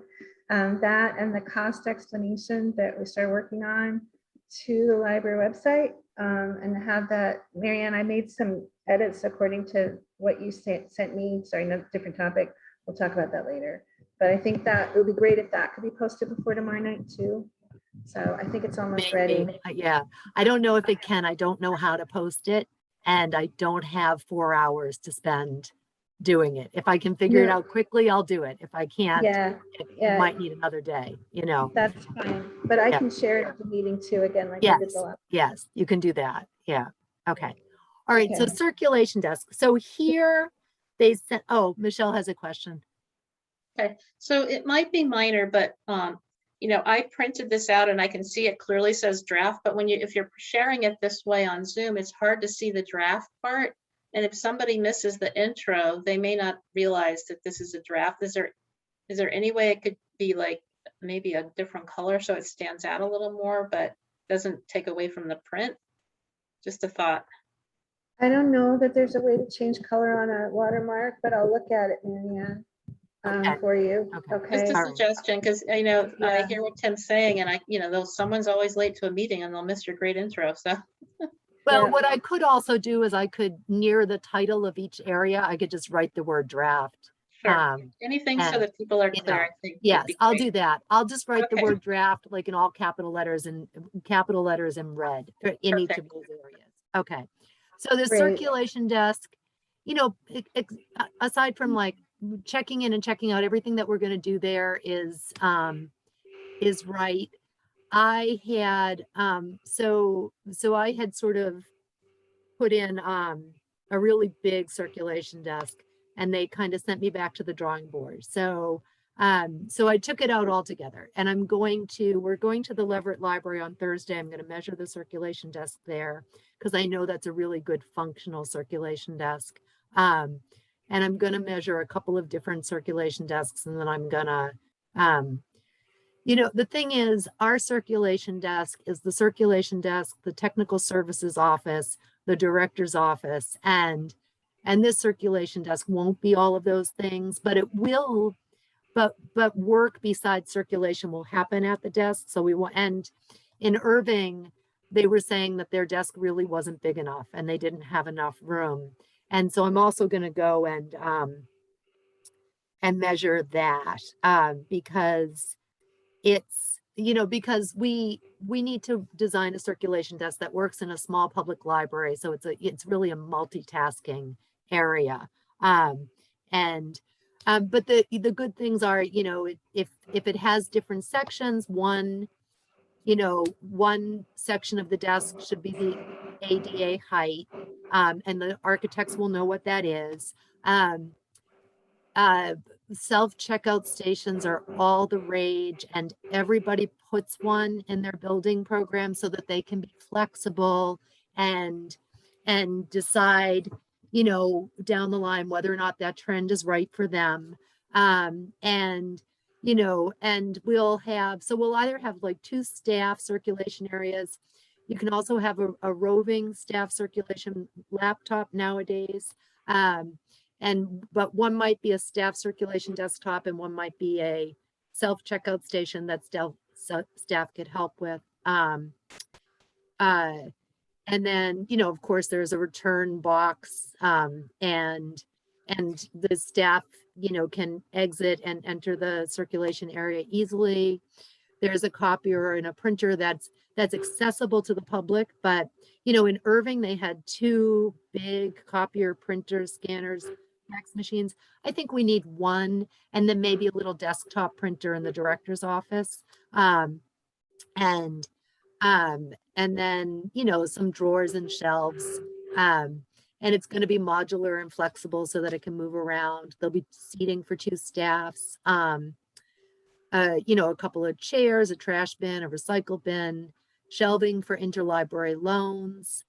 that and the cost explanation that we started working on to the library website, and have that. Mary Ann, I made some edits according to what you sent me. Sorry, no, different topic. We'll talk about that later. But I think that it would be great if that could be posted before tomorrow night too. So I think it's almost ready. Maybe. Yeah, I don't know if it can. I don't know how to post it, and I don't have 4 hours to spend doing it. If I can figure it No. out quickly, I'll do it. If I can't, Yeah, it might need another day, you know. that's fine. But I Yeah. can share it at the meeting too, again, like we did the last. Yes, you can do that. Yeah. Okay. All right. So Okay. circulation desk. So here they said, oh, Michelle has a question. Okay, so it might be minor, but you know, I printed this out and I can see it clearly says draft, but if you're sharing it this way on Zoom, it's hard to see the draft part. And if somebody misses the intro, they may not realize that this is a draft. Is there any way it could be like maybe a different color so it stands out a little more, but doesn't take away from the print? Just a thought. I don't know that there's a way to change color on a watermark, but I'll look at it, Marianne, Okay. for you. Okay. Okay. Just a All right. suggestion, because I know I Yeah. hear what Tim's saying, and someone's always late to a meeting and they'll miss your great intro. So Well, Yeah. what I could also do is I could, near the title of each area, I could just write the word draft. sure, anything so and, that people are you clear, know, I think. would Yes, be I'll great. do that. I'll just write the Okay. word draft like in all capital letters in red in each of those areas. Okay. So the Great. circulation desk, you know, aside from like checking in and checking out, everything that we're going to do there is right. I had so I had sort of put in a really big circulation desk, and they kind of sent me back to the drawing board. So I took it out altogether, and we're going to the Leverett Library on Thursday. I'm going to measure the circulation desk there because I know that's a really good functional circulation desk. And I'm going to measure a couple of different circulation desks, and then I'm going to you know, the thing is, our circulation desk is the circulation desk, the technical services office, the director's office, and this circulation desk won't be all of those things, but it will, but work besides circulation will happen at the desk. So we will, and in Irving, they were saying that their desk really wasn't big enough and they didn't have enough room. And so I'm also going to go and measure that, because it's, because we need to design a circulation desk that works in a small public library. So it's really a multitasking area. And but the good things are, if it has different sections, one section of the desk should be the ADA height, and the architects will know what that is. Um, uh, Self-checkout stations are all the rage, and everybody puts one in their building program so that they can be flexible and decide, down the line whether or not that trend is right for them. And and we'll either have like 2 staff circulation areas. You can also have a roving staff circulation laptop nowadays. But one might be a staff circulation desktop and one might be a self-checkout station that staff could help with. And then, of course, there's a return box, and the staff, can exit and enter the circulation area easily. There's a copier and a printer that's accessible to the public, but in Irving, they had 2 big copier printers, scanners, fax machines. I think we need 1, and then maybe a little desktop printer in the director's office. And then, some drawers and shelves. And it's going to be modular and flexible so that it can move around. There'll be seating for 2 staffs. A couple of chairs, a trash bin, a recycle bin, shelving for interlibrary loans.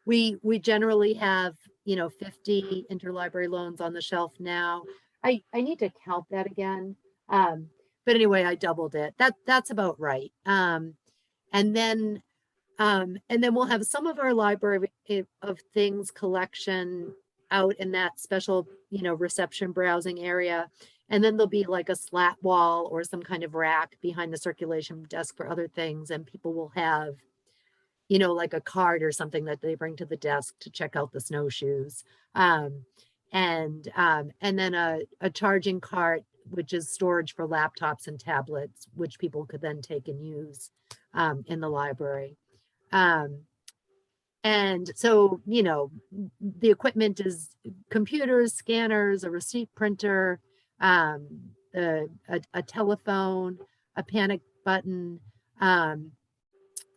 We generally have, 50 interlibrary loans on the shelf now. I need to count that again. But anyway, I doubled it. That's about right. And then we'll have some of our library of things collection out in that special, reception browsing area. And then there'll be like a slat wall or some kind of rack behind the circulation desk for other things. And people will have, like a card or something that they bring to the desk to check out the snowshoes. And then a charging cart, which is storage for laptops and tablets, which people could then take and use in the library. And so, the equipment is computers, scanners, a receipt printer, a telephone, a panic button.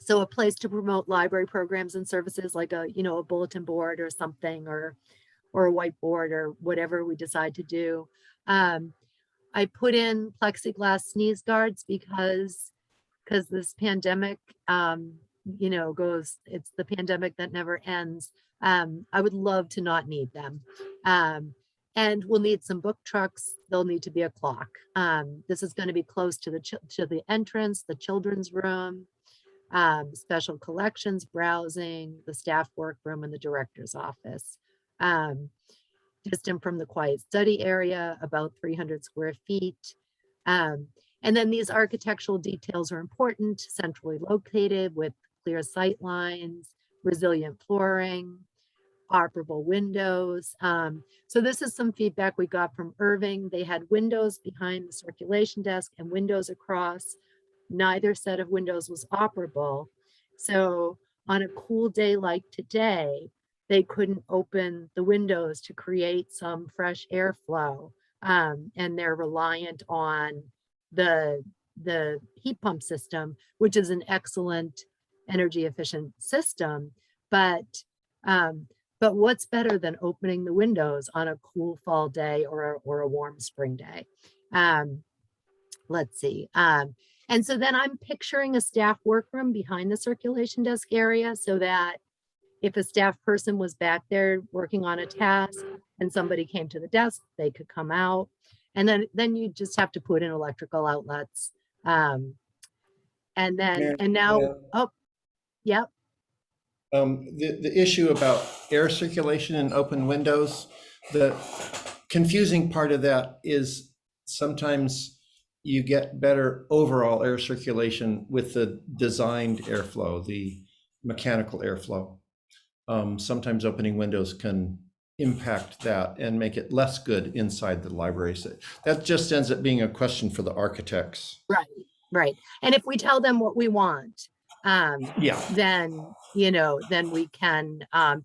So a place to promote library programs and services like a bulletin board or something, or a whiteboard or whatever we decide to do. I put in plexiglass sneeze guards because this pandemic, it's the pandemic that never ends. I would love to not need them. And we'll need some book trucks. There'll need to be a clock. This is going to be close to the entrance, the children's room, special collections, browsing, the staff workroom, and the director's office. Distant from the quiet study area, about 300 square feet. And then these architectural details are important, centrally located with clear sight lines, resilient flooring, operable windows. So this is some feedback we got from Irving. They had windows behind the circulation desk and windows across. Neither set of windows was operable. So on a cool day like today, they couldn't open the windows to create some fresh airflow. And they're reliant on the heat pump system, which is an excellent energy efficient system. But what's better than opening the windows on a cool fall day or a warm spring day? Let's see. And so then I'm picturing a staff workroom behind the circulation desk area so that if a staff person was back there working on a task and somebody came to the desk, they could come out. And then you just have to put in electrical outlets. And now, oh, yep. The issue about air circulation and open windows, the confusing part of that is sometimes you get better overall air circulation with the designed airflow, the mechanical airflow. Sometimes opening windows can impact that and make it less good inside the library. So that just ends up being a question for the architects. Right, right. And if we tell them what we want, Yeah. then, then we can, and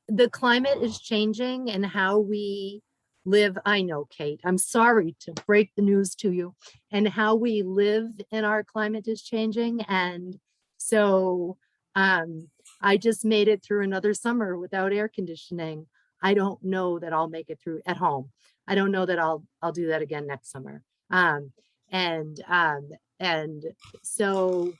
the climate is changing and how we live. I know, Kate, I'm sorry to break the news to you, and how we live in our climate is changing. And so I just made it through another summer without air conditioning. I don't know that I'll make it through at home. I don't know that I'll do that again next summer. And so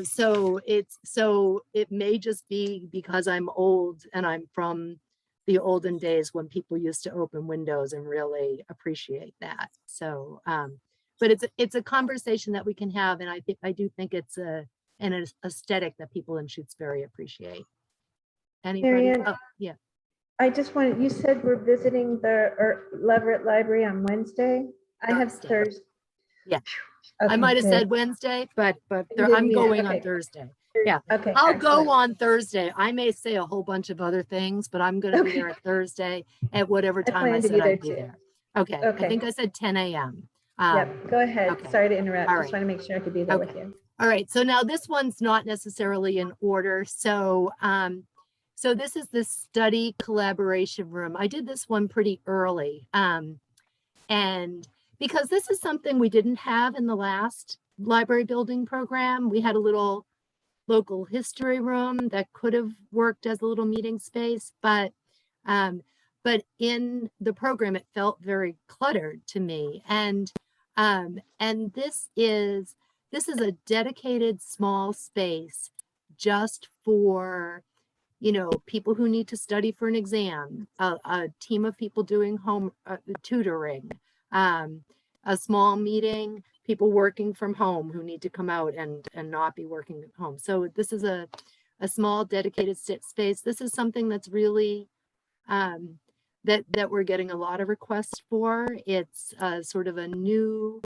so it may just be because I'm old and I'm from the olden days when people used to open windows and really appreciate that. So, but it's a conversation that we can have, and I do think it's an aesthetic that people in Shutesbury appreciate. Anybody? Marianne, Oh, yeah. I just wanted, you said we're visiting the Leverett Library on Wednesday. I have Thursday. Thursday. Yeah. I might have said Wednesday, but You didn't I'm mean it. going on Okay. Thursday. Yeah. Okay. I'll excellent. go on Thursday. I may say a whole bunch of other things, but I'm going to be there at Thursday at whatever I time I plan to said be there I'd be too. there. Okay. I Okay. think I said 10 a.m. Yep, go ahead. okay. Sorry to interrupt. All Just right. want to make sure I could be there with Okay. you. All right. So now this one's not necessarily in order. So, so this is the study collaboration room. I did this one pretty early. And because this is something we didn't have in the last library building program, we had a little local history room that could have worked as a little meeting space, but in the program, it felt very cluttered to me. And this is a dedicated small space just for people who need to study for an exam, a team of people doing home tutoring, a small meeting, people working from home who need to come out and not be working at home. So this is a small dedicated space. This is something that's really that we're getting a lot of requests for. It's sort of a new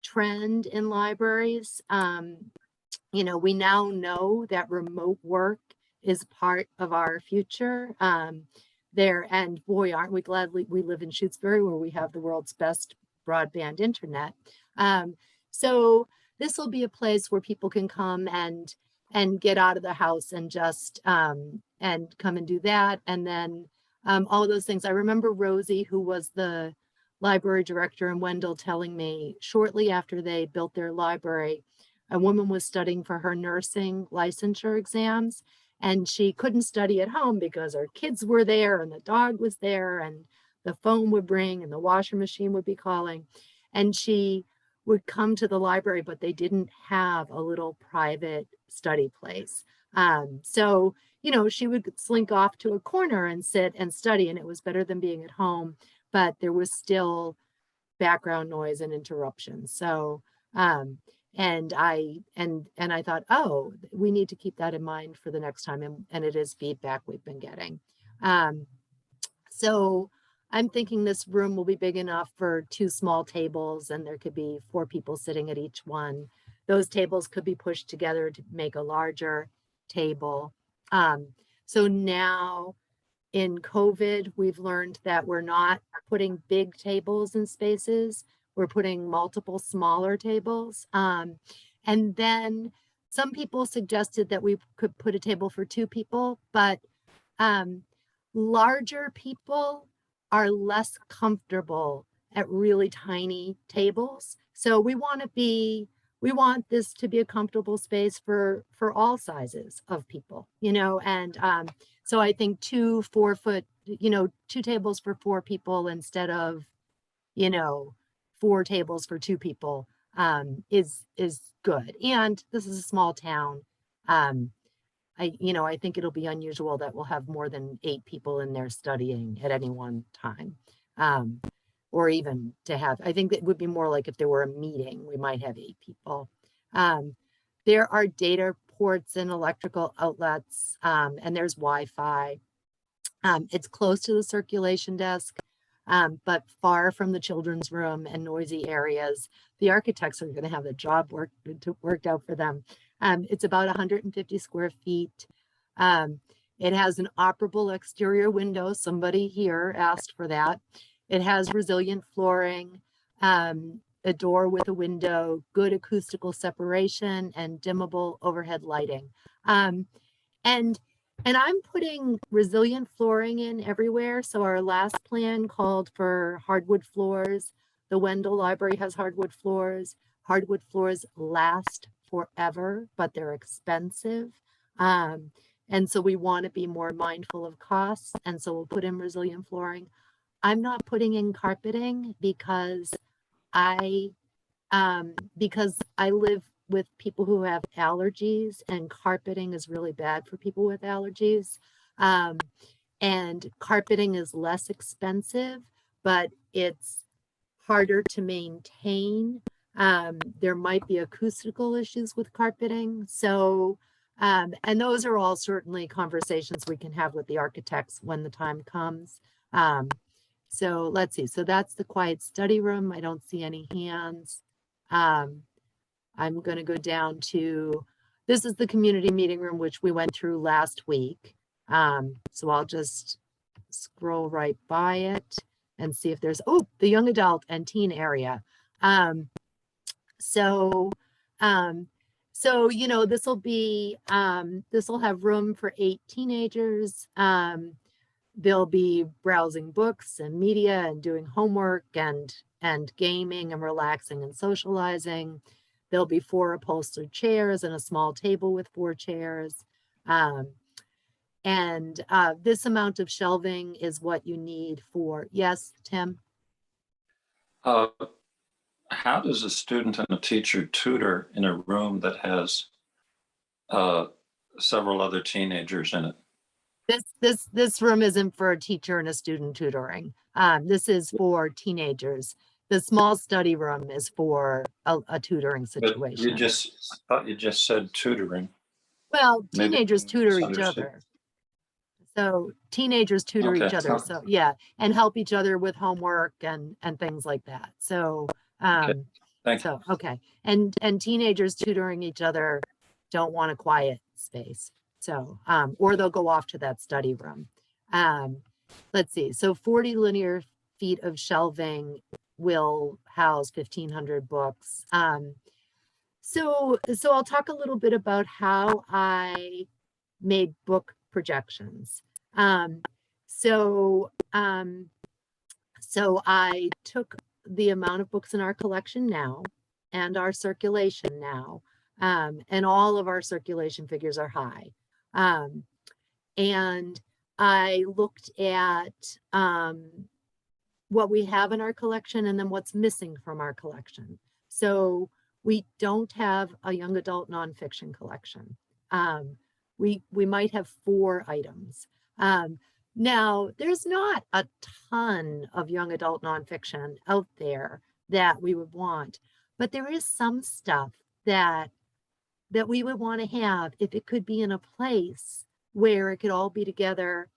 trend in libraries. We now know that remote work is part of our future. And boy, aren't we glad we live in Shutesbury, where we have the world's best broadband internet. So this will be a place where people can come and get out of the house and just and come and do that. And then all of those things. I remember Rosie, who was the library director in Wendell, telling me shortly after they built their library, a woman was studying for her nursing licensure exams, and she couldn't study at home because her kids were there and the dog was there and the phone would ring and the washing machine would be calling. And she would come to the library, but they didn't have a little private study place. So, she would slink off to a corner and sit and study, and it was better than being at home, but there was still background noise and interruptions. So, and I thought, oh, we need to keep that in mind for the next time. And it is feedback we've been getting. So I'm thinking this room will be big enough for 2 small tables, and there could be 4 people sitting at each one. Those tables could be pushed together to make a larger table. So now in COVID, we've learned that we're not putting big tables in spaces. We're putting multiple smaller tables. And then some people suggested that we could put a table for 2 people, but larger people are less comfortable at really tiny tables. So we want this to be a comfortable space for all sizes of people, and so I think 2 4-foot, 2 tables for 4 people instead of, 4 tables for 2 people is good. And this is a small town. I think it'll be unusual that we'll have more than 8 people in there studying at any one time. Or even to have, I think it would be more like if there were a meeting, we might have 8 people. There are data ports and electrical outlets, and there's Wi-Fi. It's close to the circulation desk, but far from the children's room and noisy areas. The architects are going to have the job worked out for them. It's about 150 square feet. It has an operable exterior window. Somebody here asked for that. It has resilient flooring, a door with a window, good acoustical separation, and dimmable overhead lighting. And I'm putting resilient flooring in everywhere. So our last plan called for hardwood floors. The Wendell Library has hardwood floors. Hardwood floors last forever, but they're expensive. And so we want to be more mindful of costs. And so we'll put in resilient flooring. I'm not putting in carpeting because I live with people who have allergies, and carpeting is really bad for people with allergies. And carpeting is less expensive, but it's harder to maintain. There might be acoustical issues with carpeting. So, and those are all certainly conversations we can have with the architects when the time comes. So let's see. So that's the quiet study room. I don't see any hands. I'm going to go down to, this is the community meeting room, which we went through last week. So I'll just scroll right by it and see if there's, oh, the young adult and teen area. So, you know, this will have room for 8 teenagers. They'll be browsing books and media and doing homework and gaming and relaxing and socializing. There'll be 4 upholstered chairs and a small table with 4 chairs. This amount of shelving is what you need for, yes, Tim? How does a student and a teacher tutor in a room that has several other teenagers in it? This room isn't for a teacher and a student tutoring. This is for teenagers. The small study room is for a tutoring But situation. you just said tutoring. Well, Maybe teenagers tutor each misunderstood. other. So teenagers tutor each Okay. other. So yeah, and help each other with homework and things like that. So Thank you. so okay. And teenagers tutoring each other don't want a quiet space. So or they'll go off to that study room. Let's see. So 40 linear feet of shelving will house 1,500 books. So I'll talk a little bit about how I made book projections. So I took the amount of books in our collection now and our circulation now, and all of our circulation figures are high. And I looked at what we have in our collection and then what's missing from our collection. So we don't have a young adult nonfiction collection. We might have 4 items. Now, there's not a ton of young adult nonfiction out there that we would want, but there is some stuff that we would want to have if it could be in a place where it could all be together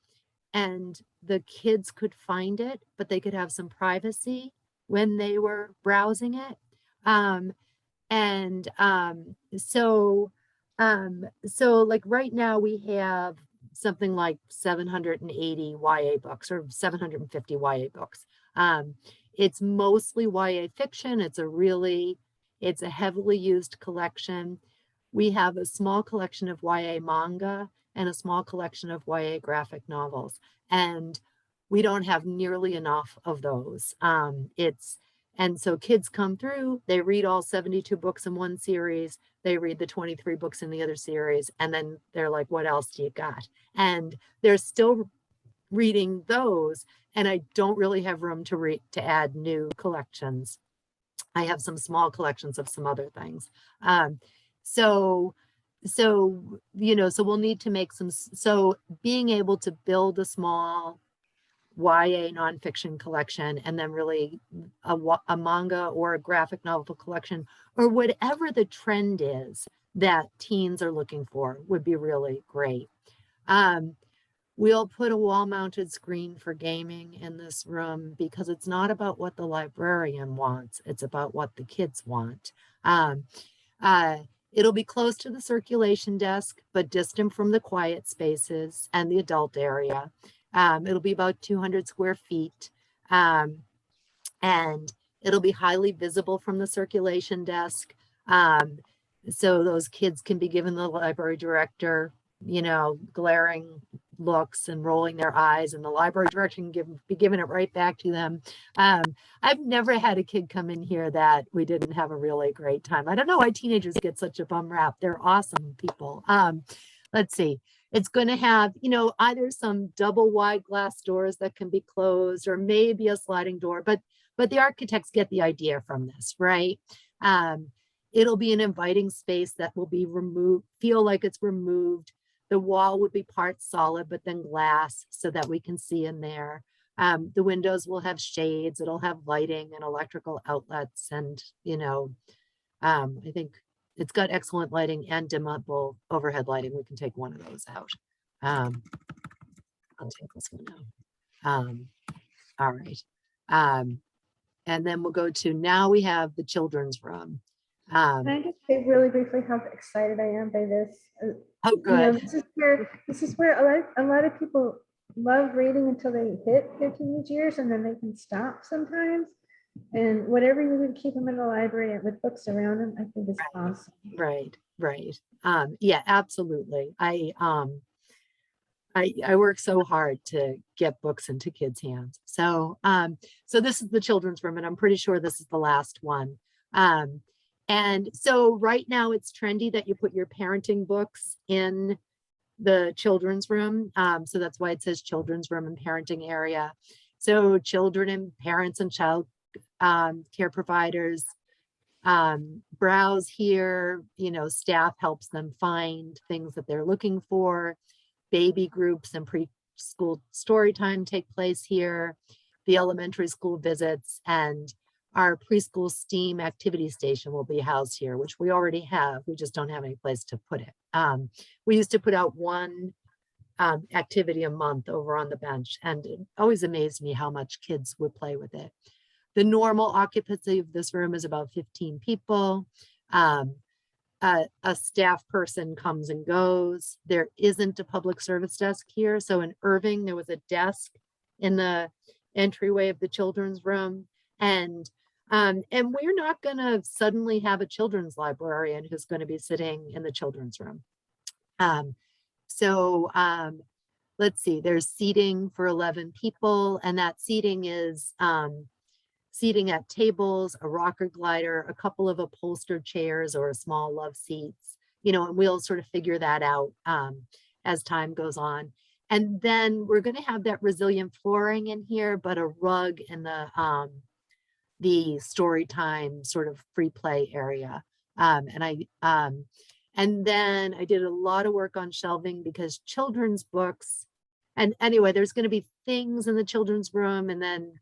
and the kids could find it, but they could have some privacy when they were browsing it. So like right now we have something like 780 YA books or 750 YA books. It's mostly YA fiction. It's a heavily used collection. We have a small collection of YA manga and a small collection of YA graphic novels. And we don't have nearly enough of those. And so kids come through, they read all 72 books in one series, they read the 23 books in the other series, and then they're like, what else do you got? And they're still reading those, and I don't really have room to add new collections. I have some small collections of some other things. So we'll need to make so being able to build a small YA nonfiction collection and then really a manga or a graphic novel collection or whatever the trend is that teens are looking for would be really great. We'll put a wall-mounted screen for gaming in this room because it's not about what the librarian wants, it's about what the kids want. It'll be close to the circulation desk, but distant from the quiet spaces and the adult area. It'll be about 200 square feet. And it'll be highly visible from the circulation desk. So those kids can be given the library director, glaring looks and rolling their eyes, and the library director can be giving it right back to them. I've never had a kid come in here that we didn't have a really great time. I don't know why teenagers get such a bum rap. They're awesome people. Let's see. It's going to have, either some double wide glass doors that can be closed, or maybe a sliding door, but the architects get the idea from this, right? It'll be an inviting space that will be removed, feel like it's removed. The wall would be part solid, but then glass so that we can see in there. The windows will have shades, it'll have lighting and electrical outlets. And, I think it's got excellent lighting and dimmable overhead lighting. We can take one of those out. I'll take this one out. All right. And then we'll go to, now we have the children's room. Can I just say really briefly how excited I am by this? Oh, good. This is where a lot of people love reading until they hit their teenage years, and then they can stop sometimes. And whatever you do to keep them in the library with books around them, I think is awesome. Right. Yeah, absolutely. I work so hard to get books into kids' hands. So this is the children's room, and I'm pretty sure this is the last one. And so right now it's trendy that you put your parenting books in the children's room. So that's why it says children's room and parenting area. So children and parents and child care providers browse here, staff helps them find things that they're looking for. Baby groups and preschool story time take place here. The elementary school visits and our preschool STEAM activity station will be housed here, which we already have. We just don't have any place to put it. We used to put out one activity a month over on the bench, and it always amazed me how much kids would play with it. The normal occupancy of this room is about 15 people. A staff person comes and goes. There isn't a public service desk here. So in Irving, there was a desk in the entryway of the children's room. And we're not going to suddenly have a children's librarian who's going to be sitting in the children's room. Let's see, there's seating for 11 people, and that seating is seating at tables, a rocker glider, a couple of upholstered chairs, or a small love seats, and we'll sort of figure that out as time goes on. And then we're going to have that resilient flooring in here, but a rug in the story time sort of free play area. And then I did a lot of work on shelving because children's books, and anyway, there's going to be things in the children's room, and then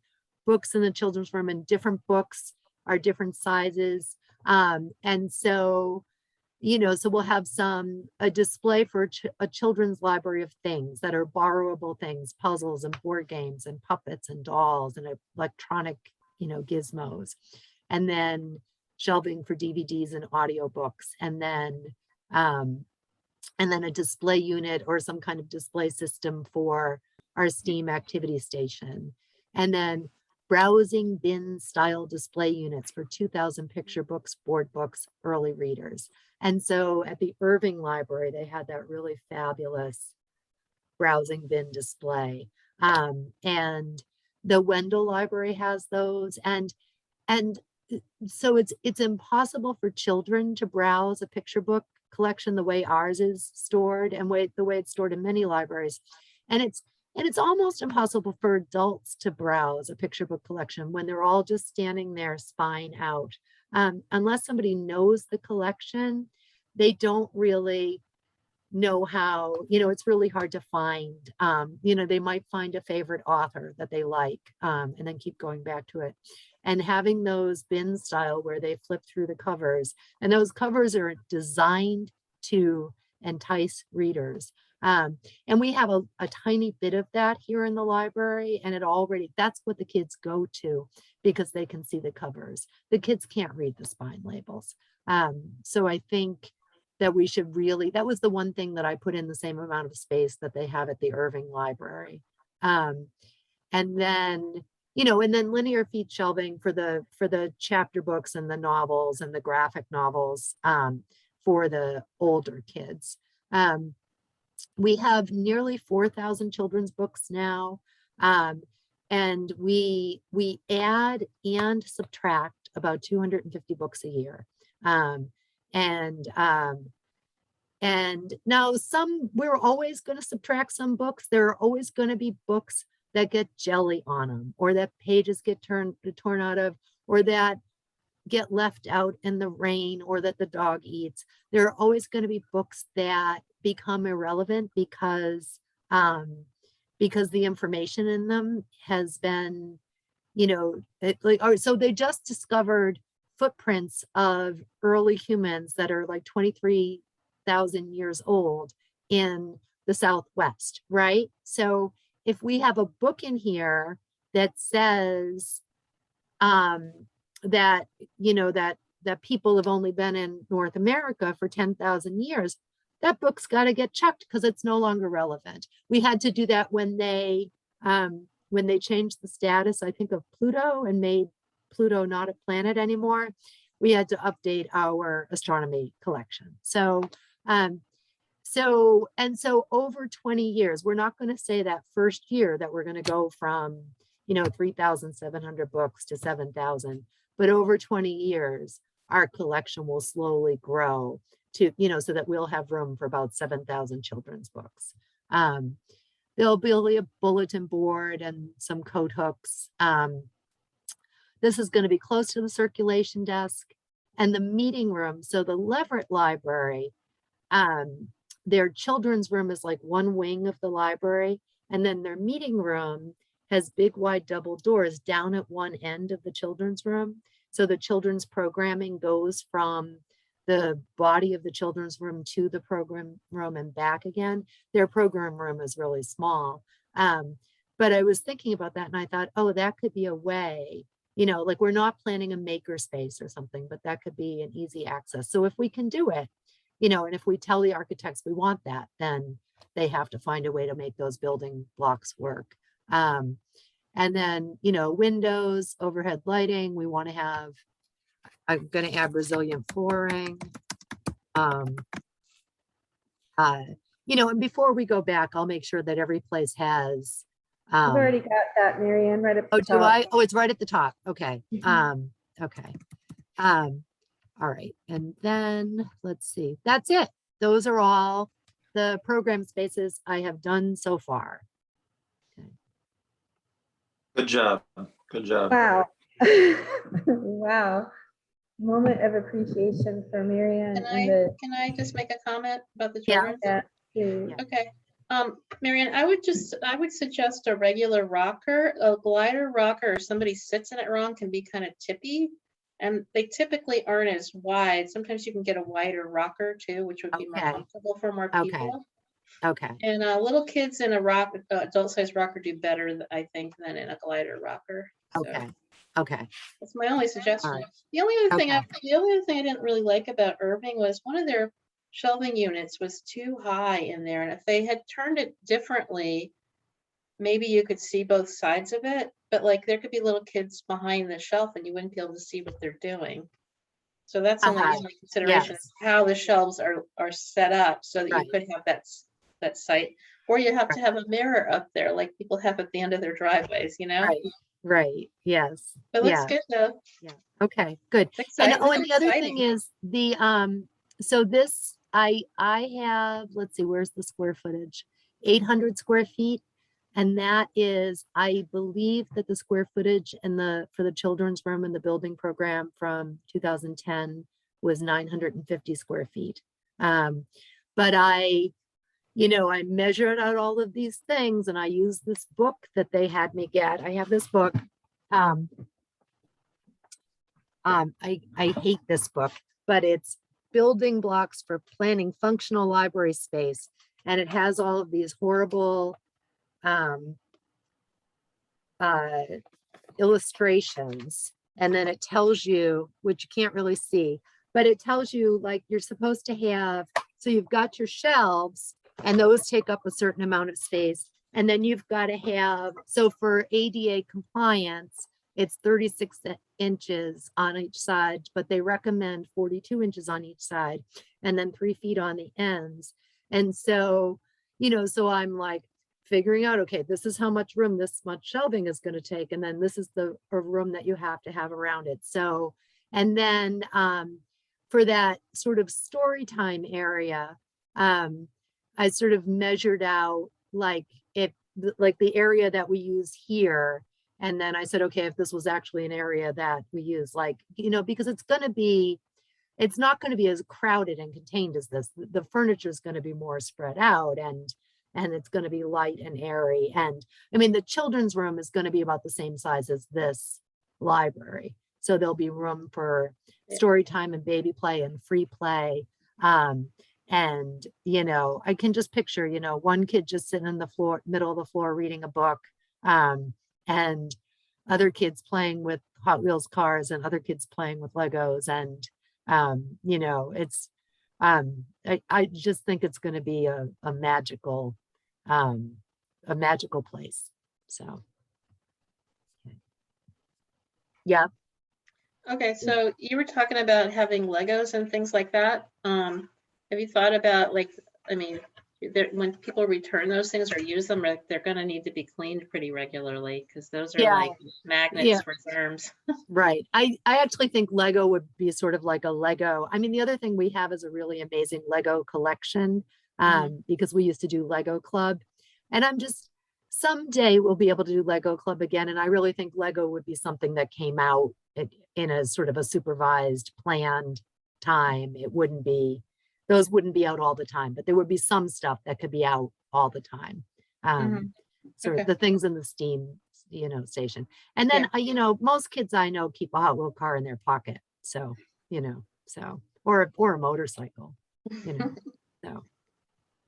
books in the children's room, and different books are different sizes. And so, so we'll have a display for a children's library of things that are borrowable things, puzzles and board games and puppets and dolls and electronic, gizmos, and then shelving for DVDs and audiobooks, and then a display unit or some kind of display system for our STEAM activity station, and then browsing bin style display units for 2,000 picture books, board books, early readers. And so at the Irving Library, they had that really fabulous browsing bin display. And the Wendell Library has those. And so it's impossible for children to browse a picture book collection the way ours is stored, and the way it's stored in many libraries. And it's almost impossible for adults to browse a picture book collection when they're all just standing there spine out. Unless somebody knows the collection, they don't really know how, it's really hard to find. They might find a favorite author that they like, and then keep going back to it. And having those bin style where they flip through the covers, and those covers are designed to entice readers. And we have a tiny bit of that here in the library, and that's what the kids go to because they can see the covers. The kids can't read the spine labels. So I think that we should really, that was the one thing that I put in the same amount of space that they have at the Irving Library. And then, and then linear feet shelving for the chapter books and the novels and the graphic novels for the older kids. We have nearly 4,000 children's books now. And we add and subtract about 250 books a year. And now we're always going to subtract some books. There are always going to be books that get jelly on them, or that pages get torn out of, or that get left out in the rain, or that the dog eats. There are always going to be books that become irrelevant because the information in them has been, so they just discovered footprints of early humans that are like 23,000 years old in the Southwest, right? So if we have a book in here that says that people have only been in North America for 10,000 years, that book's got to get checked because it's no longer relevant. We had to do that when they changed the status, I think, of Pluto and made Pluto not a planet anymore. We had to update our astronomy collection. So over 20 years, we're not going to say that first year that we're going to go from 3,700 books to 7,000, but over 20 years, our collection will slowly grow to, so that we'll have room for about 7,000 children's books. There'll be a bulletin board and some coat hooks. This is going to be close to the circulation desk and the meeting room. So the Leverett Library, their children's room is like one wing of the library, and then their meeting room has big wide double doors down at one end of the children's room. So the children's programming goes from the body of the children's room to the program room and back again. Their program room is really small. But I was thinking about that and I thought, oh, that could be a way, like we're not planning a maker space or something, but that could be an easy access. So if we can do it, and if we tell the architects we want that, then they have to find a way to make those building blocks work. And then, windows, overhead lighting, we want to have, I'm going to add resilient flooring. And before we go back, I'll make sure that every place has. I've already got that, Marianne, right up the Oh, top. do I? Oh, it's right at the top. Okay. Mhm. Okay. All right. And then let's see. That's it. Those are all the program spaces I have done so far. Okay. Good job. Good job. Wow. Wow. Moment of appreciation for Marianne Can I just make a comment about the Yeah. children? yeah, please. Okay. Marianne, I would suggest a regular rocker, a glider rocker, or somebody sits in it wrong can be kind of tippy. And they typically aren't as wide. Sometimes you can get a wider rocker too, which would be more Okay. comfortable for more Okay. people. Okay. And little kids in a adult size rocker do better, I think, than in a glider rocker. So Okay. Okay. that's my only suggestion. All right. The only other thing, Okay. the only other thing I didn't really like about Irving was one of their shelving units was too high in there, and if they had turned it differently, maybe you could see both sides of it. But like there could be little kids behind the shelf, and you wouldn't be able to see what they're doing. So that's only Uh-huh. only consideration Yes. is how the shelves are set up so that Right. you could have that sight, or you have to have a mirror up there like people have at the end of their driveys, Right. Right. Yes. But looks Yeah. good though. Okay. Good. It's And exciting. and the other thing is so this I have, let's see, where's the square footage? 800 square feet. And that is, I believe that the square footage for the children's room and the building program from 2010 was 950 square feet. But I measured out all of these things and I used this book that they had me get. I have this book. I hate this book, but it's Building Blocks for Planning Functional Library Space. And it has all of these horrible illustrations. And then it tells you, which you can't really see, but it tells you like you're supposed to have, so you've got your shelves and those take up a certain amount of space. And then you've got to have, so for ADA compliance, it's 36 inches on each side, but they recommend 42 inches on each side and then 3 feet on the ends. And so, you know, so I'm like figuring out, okay, this is how much room this much shelving is going to take. And then this is the room that you have to have around it. So, and then for that sort of story time area, I sort of measured out like if like the area that we use here. And then I said, okay, if this was actually an area that we use, like, you know, because it's going to be, it's not going to be as crowded and contained as this. The furniture is going to be more spread out and it's going to be light and airy. And I mean, the children's room is going to be about the same size as this library. So there'll be room for story time and baby play and free play. And, you know, I can just picture, you know, one kid just sitting in the floor, middle of the floor, reading a book, and other kids playing with Hot Wheels cars and other kids playing with Legos. And, you know, it's, I just think it's going to be a magical place. So, yeah. Okay, so you were talking about having Legos and things like that. Have you thought about like, I mean, when people return those things or use them, they're going to need to be cleaned pretty regularly because those are like magnets for germs. Right. I actually think Lego would be sort of like a Lego. I mean, the other thing we have is a really amazing Lego collection because we used to do Lego Club. And I'm just, someday we'll be able to do Lego Club again. And I really think Lego would be something that came out in a sort of a supervised, planned time. It wouldn't be, those wouldn't be out all the time, but there would be some stuff that could be out all the time. Sort of the things in the Steam, you know, station. And then, you know, most kids I know keep a Hot Wheel car in their pocket. So, you know, so, or a motorcycle, you know, so.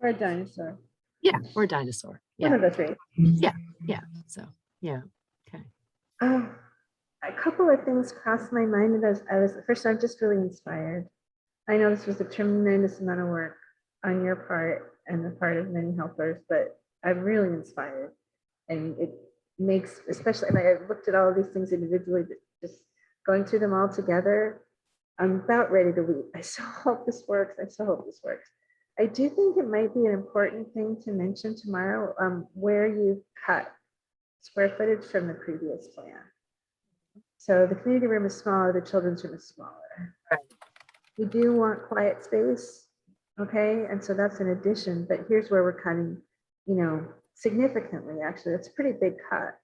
Or a dinosaur. Yeah, or a dinosaur. One Yeah. of the three. Yeah. Yeah. So, yeah. Okay. A couple of things crossed my mind as first, I'm just really inspired. I know this was a tremendous amount of work on your part and the part of many helpers, but I'm really inspired. And it makes, especially, and I looked at all of these things individually, but just going through them all together, I'm about ready to weep. I so hope this works. I so hope this works. I do think it might be an important thing to mention tomorrow where you cut square footage from the previous plan. So the community room is smaller, the children's room is smaller. Right. We do want quiet space, okay? And so that's an addition, but here's where we're cutting, you know, significantly, actually. It's a pretty big cut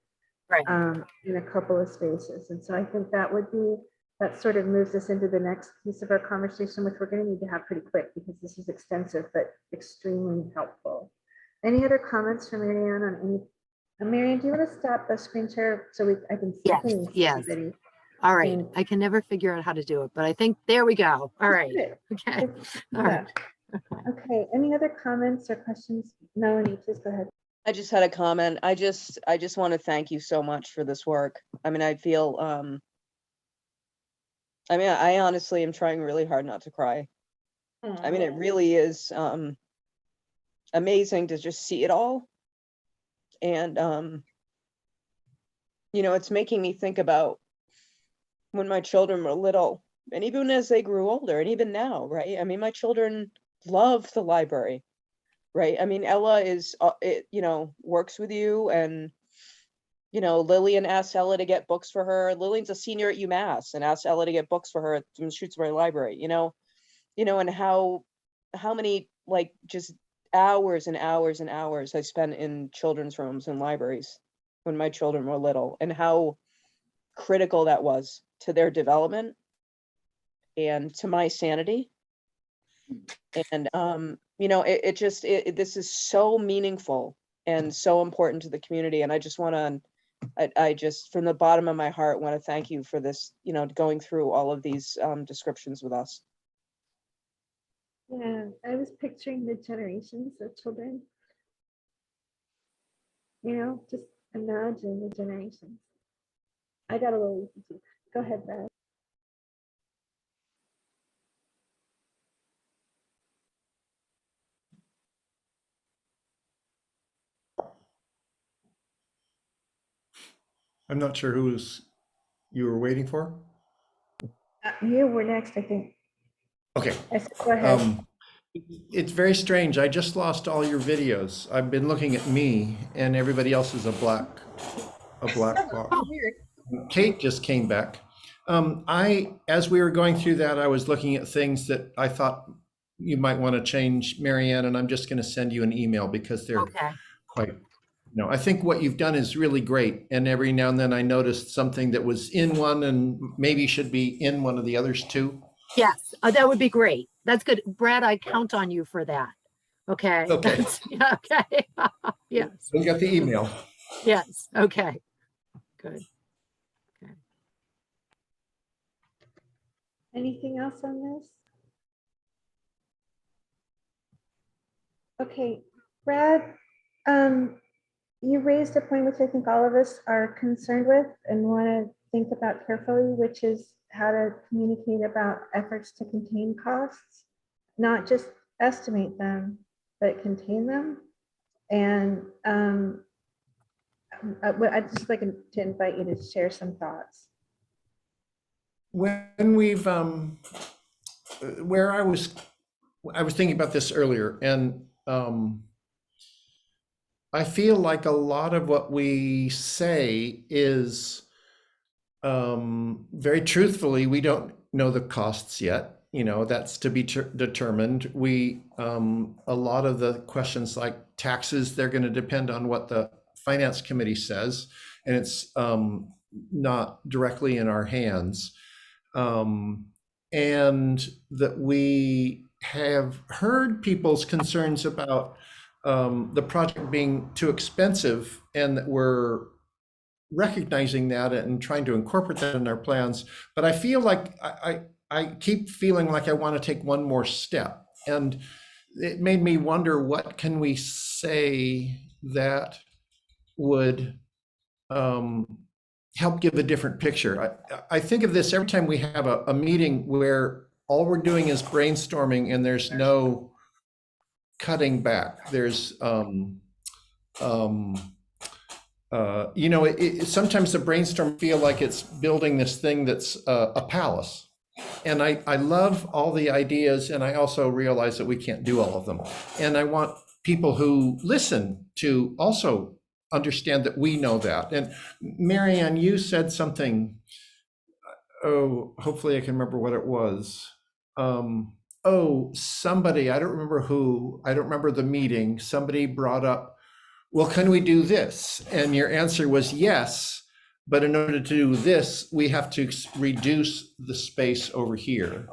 in a couple of spaces. And so I think that would be, that sort of moves us into the next piece of our conversation, which we're going to need to have pretty quick because this is extensive, but extremely helpful. Any other comments from Marianne on any? Marianne, do you want to stop the screen share so I can see? Yes. All right. I can never figure out how to do it, but I think there we go. All right. Okay. All right. Okay. Any other comments or questions? Melanie, please go ahead. I just had a comment. I just want to thank you so much for this work. I mean, I feel, I mean, I honestly am trying really hard not to cry. I mean, it really is amazing to just see it all. And, you know, it's making me think about when my children were little and even as they grew older and even now, right? I mean, my children love the library, right? I mean, Ella is, you know, works with you and, you know, Lillian asked Ella to get books for her. Lillian's a senior at UMass and asked Ella to get books for her at the Shutesbury Library, you know, and how many like just hours and hours and hours I spent in children's rooms and libraries when my children were little and how critical that was to their development and to my sanity. And, you know, this is so meaningful and so important to the community. And I just want to, I just, from the bottom of my heart, want to thank you for this, you know, going through all of these descriptions with us. Yeah, I was picturing the generations of children. You know, just imagine the generations. I got a little easy too. Go ahead, Beth. I'm not sure you were waiting for. You were next, I think. Okay. I said, go ahead. It's very strange. I just lost all your videos. I've been looking at me and everybody else is a black box. Weird. Kate just came back. As we were going through that, I was looking at things that I thought you might want to change, Marianne, and I'm just going to send you an email because they're Okay. quite, I think what you've done is really great. And every now and then I noticed something that was in one and maybe should be in one of the others too. Yes, that would be great. That's good. Brad, I count on you for that. Okay. Okay. Yeah, okay. Yes. We got the email. Yes. Okay. Good. Okay. Anything else on this? Okay, Brad, you raised a point which I think all of us are concerned with and want to think about carefully, which is how to communicate about efforts to contain costs, not just estimate them, but contain them. And I'd just like to invite you to share some thoughts. When we've, where I was thinking about this earlier, and I feel like a lot of what we say is very truthfully, we don't know the costs yet. That's to be determined. A lot of the questions like taxes, they're going to depend on what the finance committee says, and it's not directly in our hands. And that we have heard people's concerns about the project being too expensive, and that we're recognizing that and trying to incorporate that in our plans. But I feel like I keep feeling like I want to take one more step. And it made me wonder, what can we say that would help give a different picture? I think of this every time we have a meeting where all we're doing is brainstorming and there's no cutting back. There's, sometimes the brainstorm feel like it's building this thing that's a palace. And I love all the ideas, and I also realize that we can't do all of them. And I want people who listen to also understand that we know that. And Marianne, you said something, hopefully I can remember what it was. Somebody, I don't remember who, I don't remember the meeting, somebody brought up, well, can we do this? And your answer was yes, but in order to do this, we have to reduce the space over here.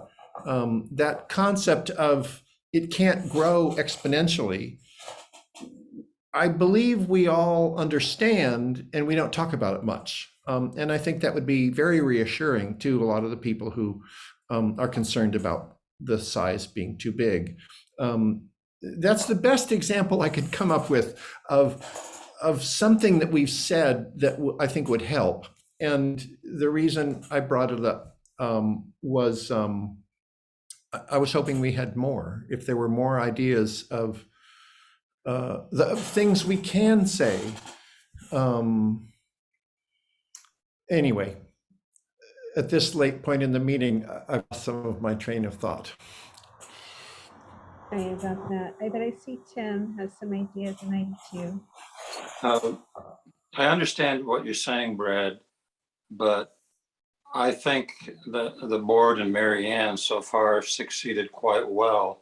That concept of it can't grow exponentially, I believe we all understand, and we don't talk about it much. And I think that would be very reassuring to a lot of the people who are concerned about the size being too big. That's the best example I could come up with of something that we've said that I think would help. And the reason I brought it up was I was hoping we had more, if there were more ideas of the things we can say. Anyway, at this late point in the meeting, I've lost some of my train of thought. Sorry about that. But I see Tim has some ideas, and I do too. I understand what you're saying, Brad, but I think that the board and Mary Ann so far have succeeded quite well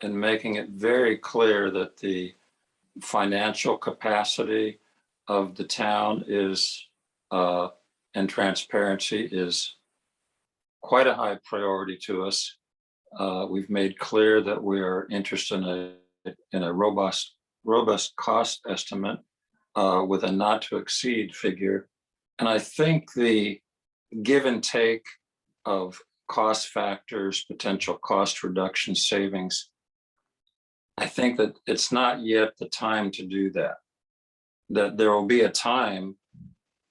in making it very clear that the financial capacity of the town is, and transparency is quite a high priority to us. We've made clear that we are interested in a robust cost estimate with a not to exceed figure. And I think the give and take of cost factors, potential cost reduction savings, I think that it's not yet the time to do that. That there will be a time,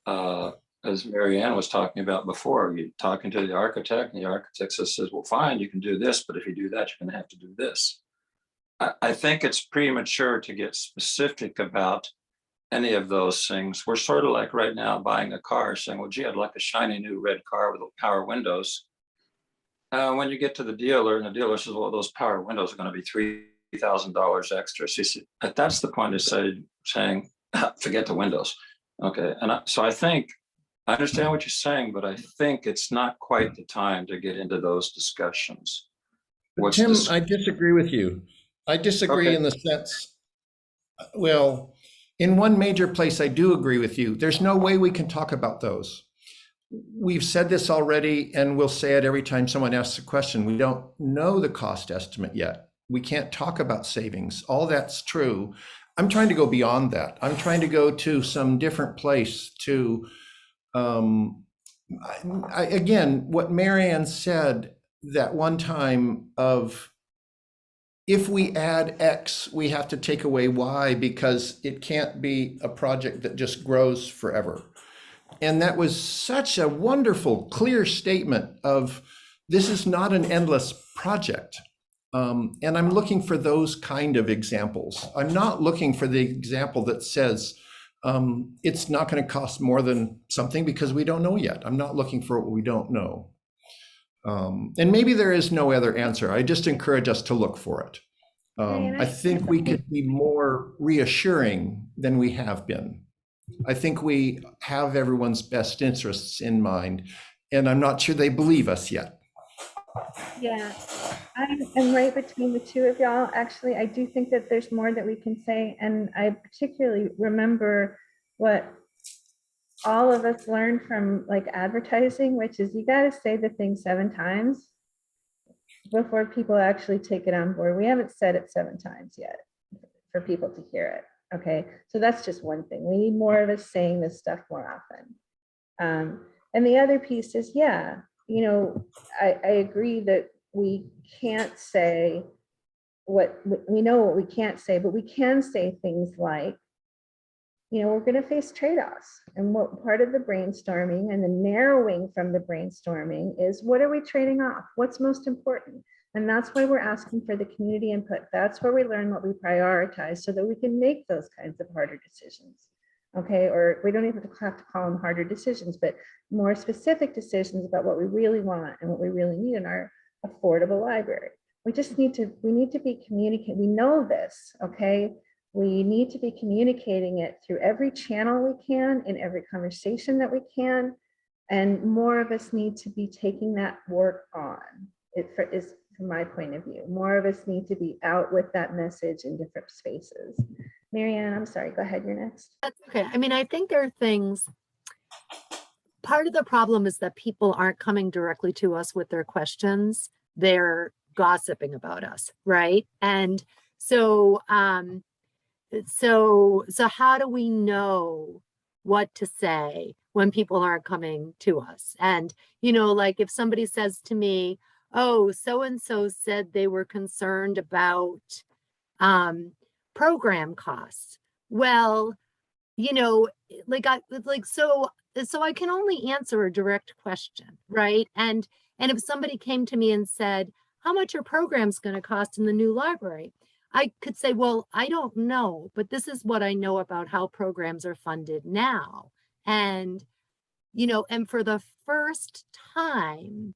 as Mary Ann was talking about before, you're talking to the architect, and the architect says, well, fine, you can do this, but if you do that, you're going to have to do this. I think it's premature to get specific about any of those things. We're sort of like right now buying a car saying, well, gee, I'd like a shiny new red car with power windows. When you get to the dealer and the dealer says, well, those power windows are going to be $3,000 extra. So you see, that's the point of saying, forget the windows. Okay. And so I think, I understand what you're saying, but I think it's not quite the time to get into those discussions. Tim, I disagree with you. I disagree Okay. in the sense, well, in one major place, I do agree with you. There's no way we can talk about those. We've said this already, and we'll say it every time someone asks a question. We don't know the cost estimate yet. We can't talk about savings. All that's true. I'm trying to go beyond that. I'm trying to go to some different place to, again, what Marianne said that one time of, if we add X, we have to take away Y because it can't be a project that just grows forever. And that was such a wonderful, clear statement of, this is not an endless project. And I'm looking for those kind of examples. I'm not looking for the example that says it's not going to cost more than something because we don't know yet. I'm not looking for what we don't know. And maybe there is no other answer. I just encourage us to look for it. I think we could be more reassuring than we have been. I think we have everyone's best interests in mind, and I'm not sure they believe us yet. Yeah, I'm right between the two of y'all. Actually, I do think that there's more that we can say. And I particularly remember what all of us learned from like advertising, which is you got to say the thing 7 times before people actually take it on board. We haven't said it 7 times yet for people to hear it. Okay, so that's just one thing. We need more of us saying this stuff more often. And the other piece is, yeah, you know, I agree that we can't say what we know what we can't say, but we can say things like, you know, we're going to face trade-offs. And what part of the brainstorming and the narrowing from the brainstorming is, what are we trading off? What's most important? And that's why we're asking for the community input. That's where we learn what we prioritize so that we can make those kinds of harder decisions. Okay, or we don't even have to call them harder decisions, but more specific decisions about what we really want and what we really need in our affordable library. We need to be communicating. We know this, okay? We need to be communicating it through every channel we can, in every conversation that we can. And more of us need to be taking that work on. It is from my point of view. More of us need to be out with that message in different spaces. Marianne, I'm sorry, go ahead, you're next. That's okay. I mean, I think there are things, part of the problem is that people aren't coming directly to us with their questions. They're gossiping about us, right? And so, so how do we know what to say when people aren't coming to us? And, you know, like if somebody says to me, oh, so-and-so said they were concerned about program costs. Well, you know, so I can only answer a direct question, right? And if somebody came to me and said, how much are programs going to cost in the new library? I could say, well, I don't know, but this is what I know about how programs are funded now. And, you know, and for the first time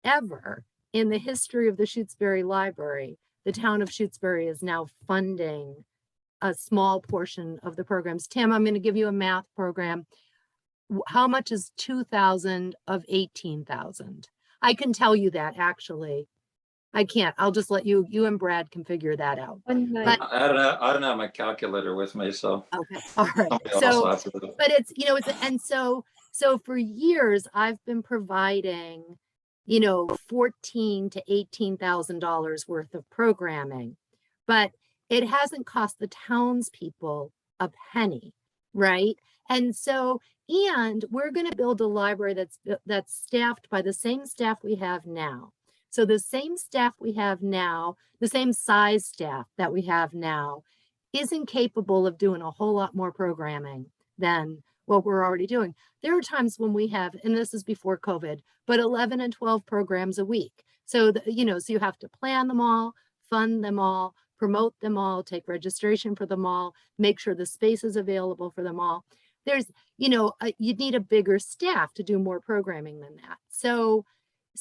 ever in the history of the Shutesbury Library, the town of Shutesbury is now funding a small portion of the programs. Tim, I'm going to give you a math program. How much is 2,000 of 18,000? I can tell you that actually. I can't. I'll just let you and Brad can figure that out. But I don't have my calculator with me, so. okay, all right. So, but it's, you know, and so for years I've been providing, you know, $14,000 to $18,000 worth of programming, but it hasn't cost the townspeople a penny, right? And so, and we're going to build a library that's staffed by the same staff we have now. So the same staff we have now, the same size staff that we have now, isn't capable of doing a whole lot more programming than what we're already doing. There are times when we have, and this is before COVID, but 11 and 12 programs a week. So, you know, so you have to plan them all, fund them all, promote them all, take registration for them all, make sure the space is available for them all. There's, you'd need a bigger staff to do more programming than that. So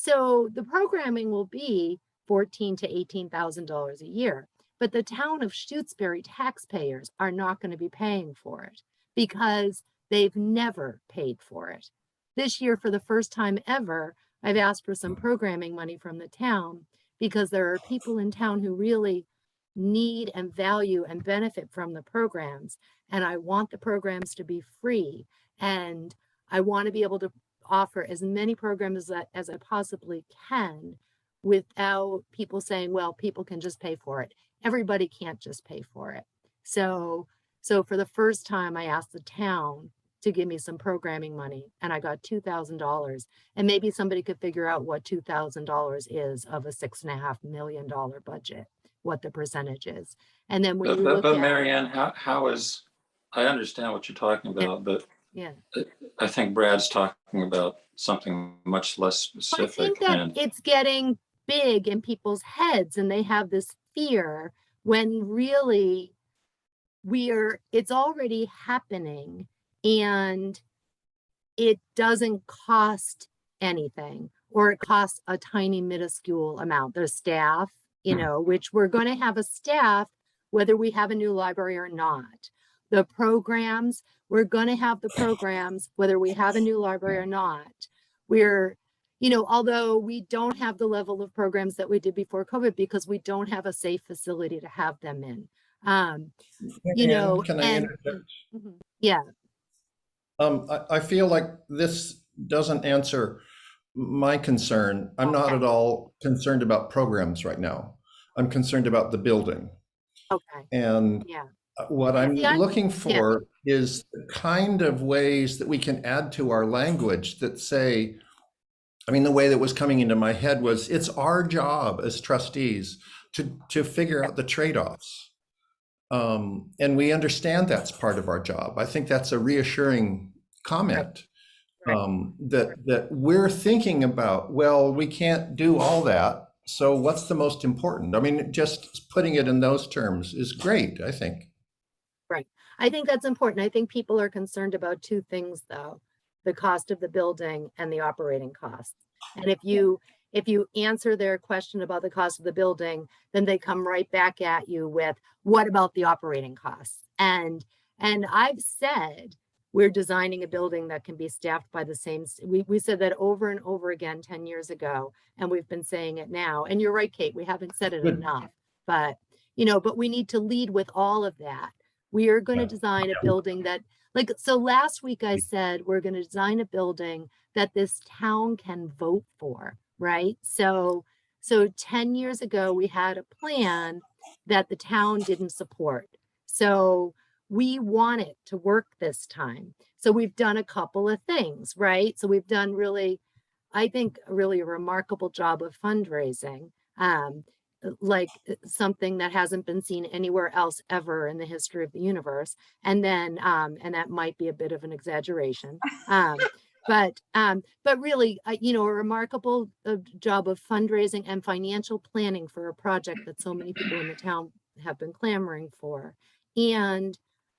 the programming will be $14,000 to $18,000 a year, but the town of Shutesbury taxpayers are not going to be paying for it because they've never paid for it. This year, for the first time ever, I've asked for some programming money from the town because there are people in town who really need and value and benefit from the programs. And I want the programs to be free. And I want to be able to offer as many programs as I possibly can without people saying, well, people can just pay for it. Everybody can't just pay for it. So for the first time, I asked the town to give me some programming money, and I got $2,000. And maybe somebody could figure out what $2,000 is of a $6.5 million budget, what the percentage is. And then when you look But at Marianne, how is, I understand what you're talking about, but yeah. I think Brad's talking about something much less I specific. think that And it's getting big in people's heads and they have this fear when really it's already happening and it doesn't cost anything, or it costs a tiny minuscule amount. There's staff, which we're going to have a staff whether we have a new library or not. The programs, we're going to have the programs whether we have a new library or not. We're, although we don't have the level of programs that we did before COVID because we don't have a safe facility to have them in. Can I and interject? yeah. I feel like this doesn't answer my concern. I'm not Okay. at all concerned about programs right now. I'm concerned about the building. Okay. And Yeah. what I'm See, looking for is the kind of ways that we can add to our language that say, the way that was coming into my head was it's our job as trustees to figure out the trade-offs. And we understand that's part of our job. I think that's a reassuring comment. Right. That we're thinking about, well, we can't do all that. So what's the most important? Just putting it in those terms is great, I think. Right. I think that's important. I think people are concerned about two things, though: the cost of the building and the operating costs. And if you answer their question about the cost of the building, then they come right back at you with, what about the operating costs? And I've said we're designing a building that can be staffed by the same. We said that over and over again 10 years ago, and we've been saying it now. And you're right, Kate, we haven't said it Good. enough, but we need to lead with all of that. We are going to design a building that, so last week I said, we're going to design a building that this town can vote for, right? So 10 years ago, we had a plan that the town didn't support. So we want it to work this time. So we've done a couple of things, right? So we've done I think, a remarkable job of fundraising. Like something that hasn't been seen anywhere else ever in the history of the universe. And then, and that might be a bit of an exaggeration, but really, a remarkable job of fundraising and financial planning for a project that so many people in the town have been clamoring for. And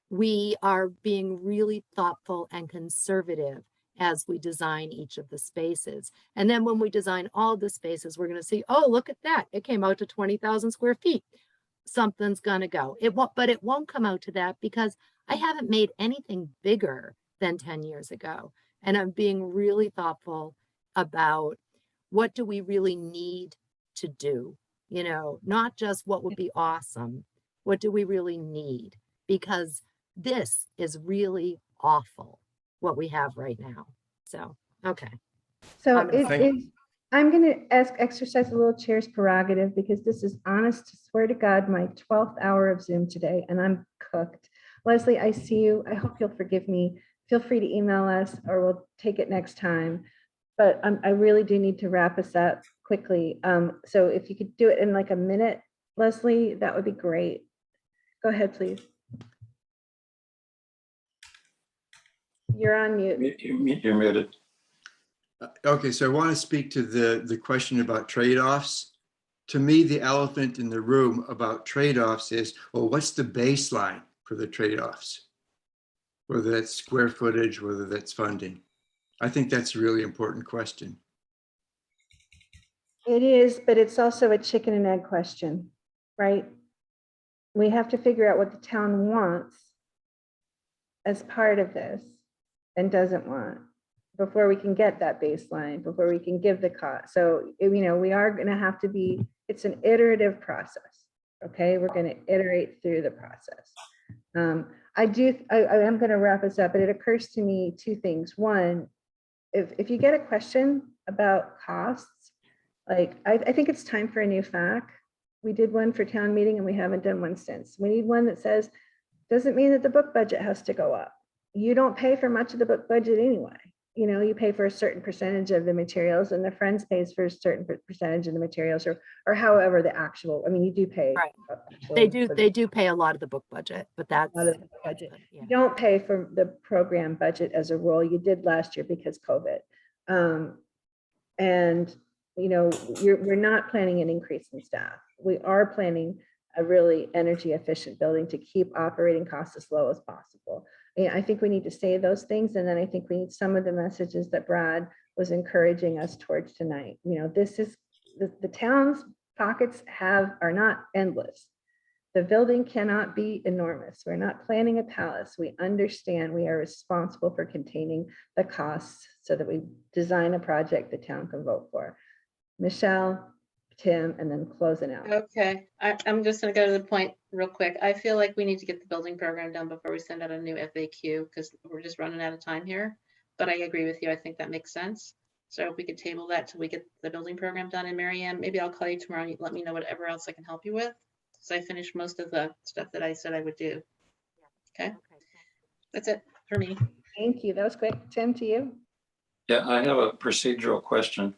we are being really thoughtful and conservative as we design each of the spaces. And then when we design all the spaces, we're going to see, oh, look at that. It came out to 20,000 square feet. Something's going to go. But it won't come out to that because I haven't made anything bigger than 10 years ago. And I'm being really thoughtful about what do we really need to do? Not just what would be awesome. What do we really need? Because this is really awful, what we have right now. So, okay. So I'm gonna I'm going to exercise a little chair's prerogative because this is, honest to swear to God, my 12th hour of Zoom today, and I'm cooked. Leslie, I see you. I hope you'll forgive me. Feel free to email us or we'll take it next time. But I really do need to wrap us up quickly. So if you could do it in like a minute, Leslie, that would be great. Go ahead, please. You're on mute. You're muted. Okay, so I want to speak to the question about trade-offs. to me, the elephant in the room about trade-offs is, well, what's the baseline for the trade-offs? Whether that's square footage, whether that's funding. I think that's a really important question. It is, but it's also a chicken and egg question, right? We have to figure out what the town wants as part of this and doesn't want before we can get that baseline, before we can give the cost. So, we are going to have to be, it's an iterative process. Okay, we're going to iterate through the process. I am going to wrap this up, but it occurs to me two things. One, if you get a question about costs, like I think it's time for a new FAQ. We did one for town meeting and we haven't done one since. We need one that says, doesn't mean that the book budget has to go up. You don't pay for much of the book budget anyway. You pay for a certain percentage of the materials and the Friends pays for a certain percentage of the materials or however the actual, you do pay. Right. actual- They do pay a lot of the book budget, but that's. lot of the budget. Yeah. You don't pay for the program budget as a rule. You did last year because COVID. We're not planning an increase in staff. We are planning a really energy efficient building to keep operating costs as low as possible. I think we need to say those things. And then I think we need some of the messages that Brad was encouraging us towards tonight. This is the town's pockets are not endless. The building cannot be enormous. We're not planning a palace. We understand we are responsible for containing the costs so that we design a project the town can vote for. Michelle, Tim, and then closing out. Okay, I'm just gonna go to the point real quick. I feel like we need to get the building program done before we send out a new FAQ because we're just running out of time here. But I agree with you. I think that makes sense. So if we could table that till we get the building program done. And Mary Ann, maybe I'll call you tomorrow and you let me know whatever else I can help you with. So I finished most of the stuff that I said I would do. Okay, that's it for me. Thank you. That was quick. Tim, to you. Yeah, I have a procedural question.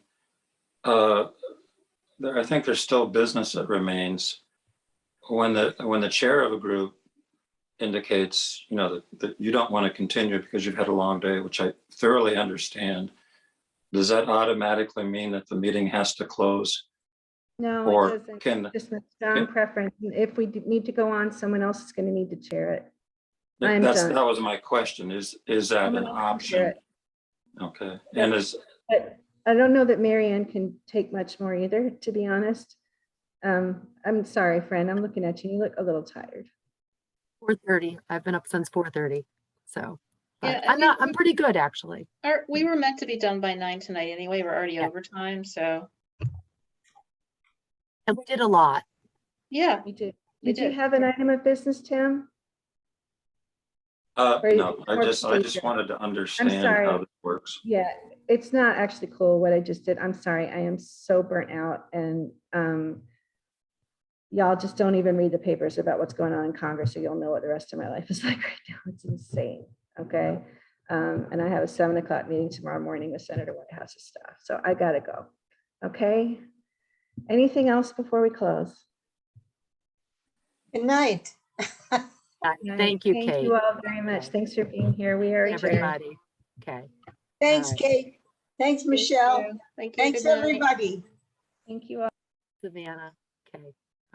I think there's still business that remains. When the chair of a group indicates, that you don't want to continue because you've had a long day, which I thoroughly understand, does that automatically mean that the meeting has to close? No, Or it doesn't. can- Just a strong preference. If we need to go on, someone else is going to need to chair it. I'm That done. was my question. Is that Someone an else can chair option? it. Okay. Yeah. And is, But I don't know that Mary Ann can take much more either, to be honest. I'm sorry, friend. I'm looking at you. You look a little tired. 4:30. I've been up since 4:30. So Yeah, but I'm pretty good actually. We were meant to be done by 9 tonight anyway. We're already Yeah. overtime, so And we did a lot. yeah. You did. We Did you did. have an item of business, Tim? Or no, I more just procedure? wanted to understand sorry. how this works. Yeah, it's not actually cool what I just did. I'm sorry. I am so burnt out and y'all just don't even read the papers about what's going on in Congress, so you'll know what the rest of my life is like right now. It's insane. Okay. And I have a 7 o'clock meeting tomorrow morning with Senator Whitehouse's staff. So I gotta go. Okay. Anything else before we close? Good night. Thank you, Kate. Thank you all very much. Okay. Thanks for being here. We are adjourned. Everybody. Okay. Thanks, All right. Kate. Thanks, Michelle. Thank you. Thanks, Good night. everybody. Thank you all. Savannah. Okay.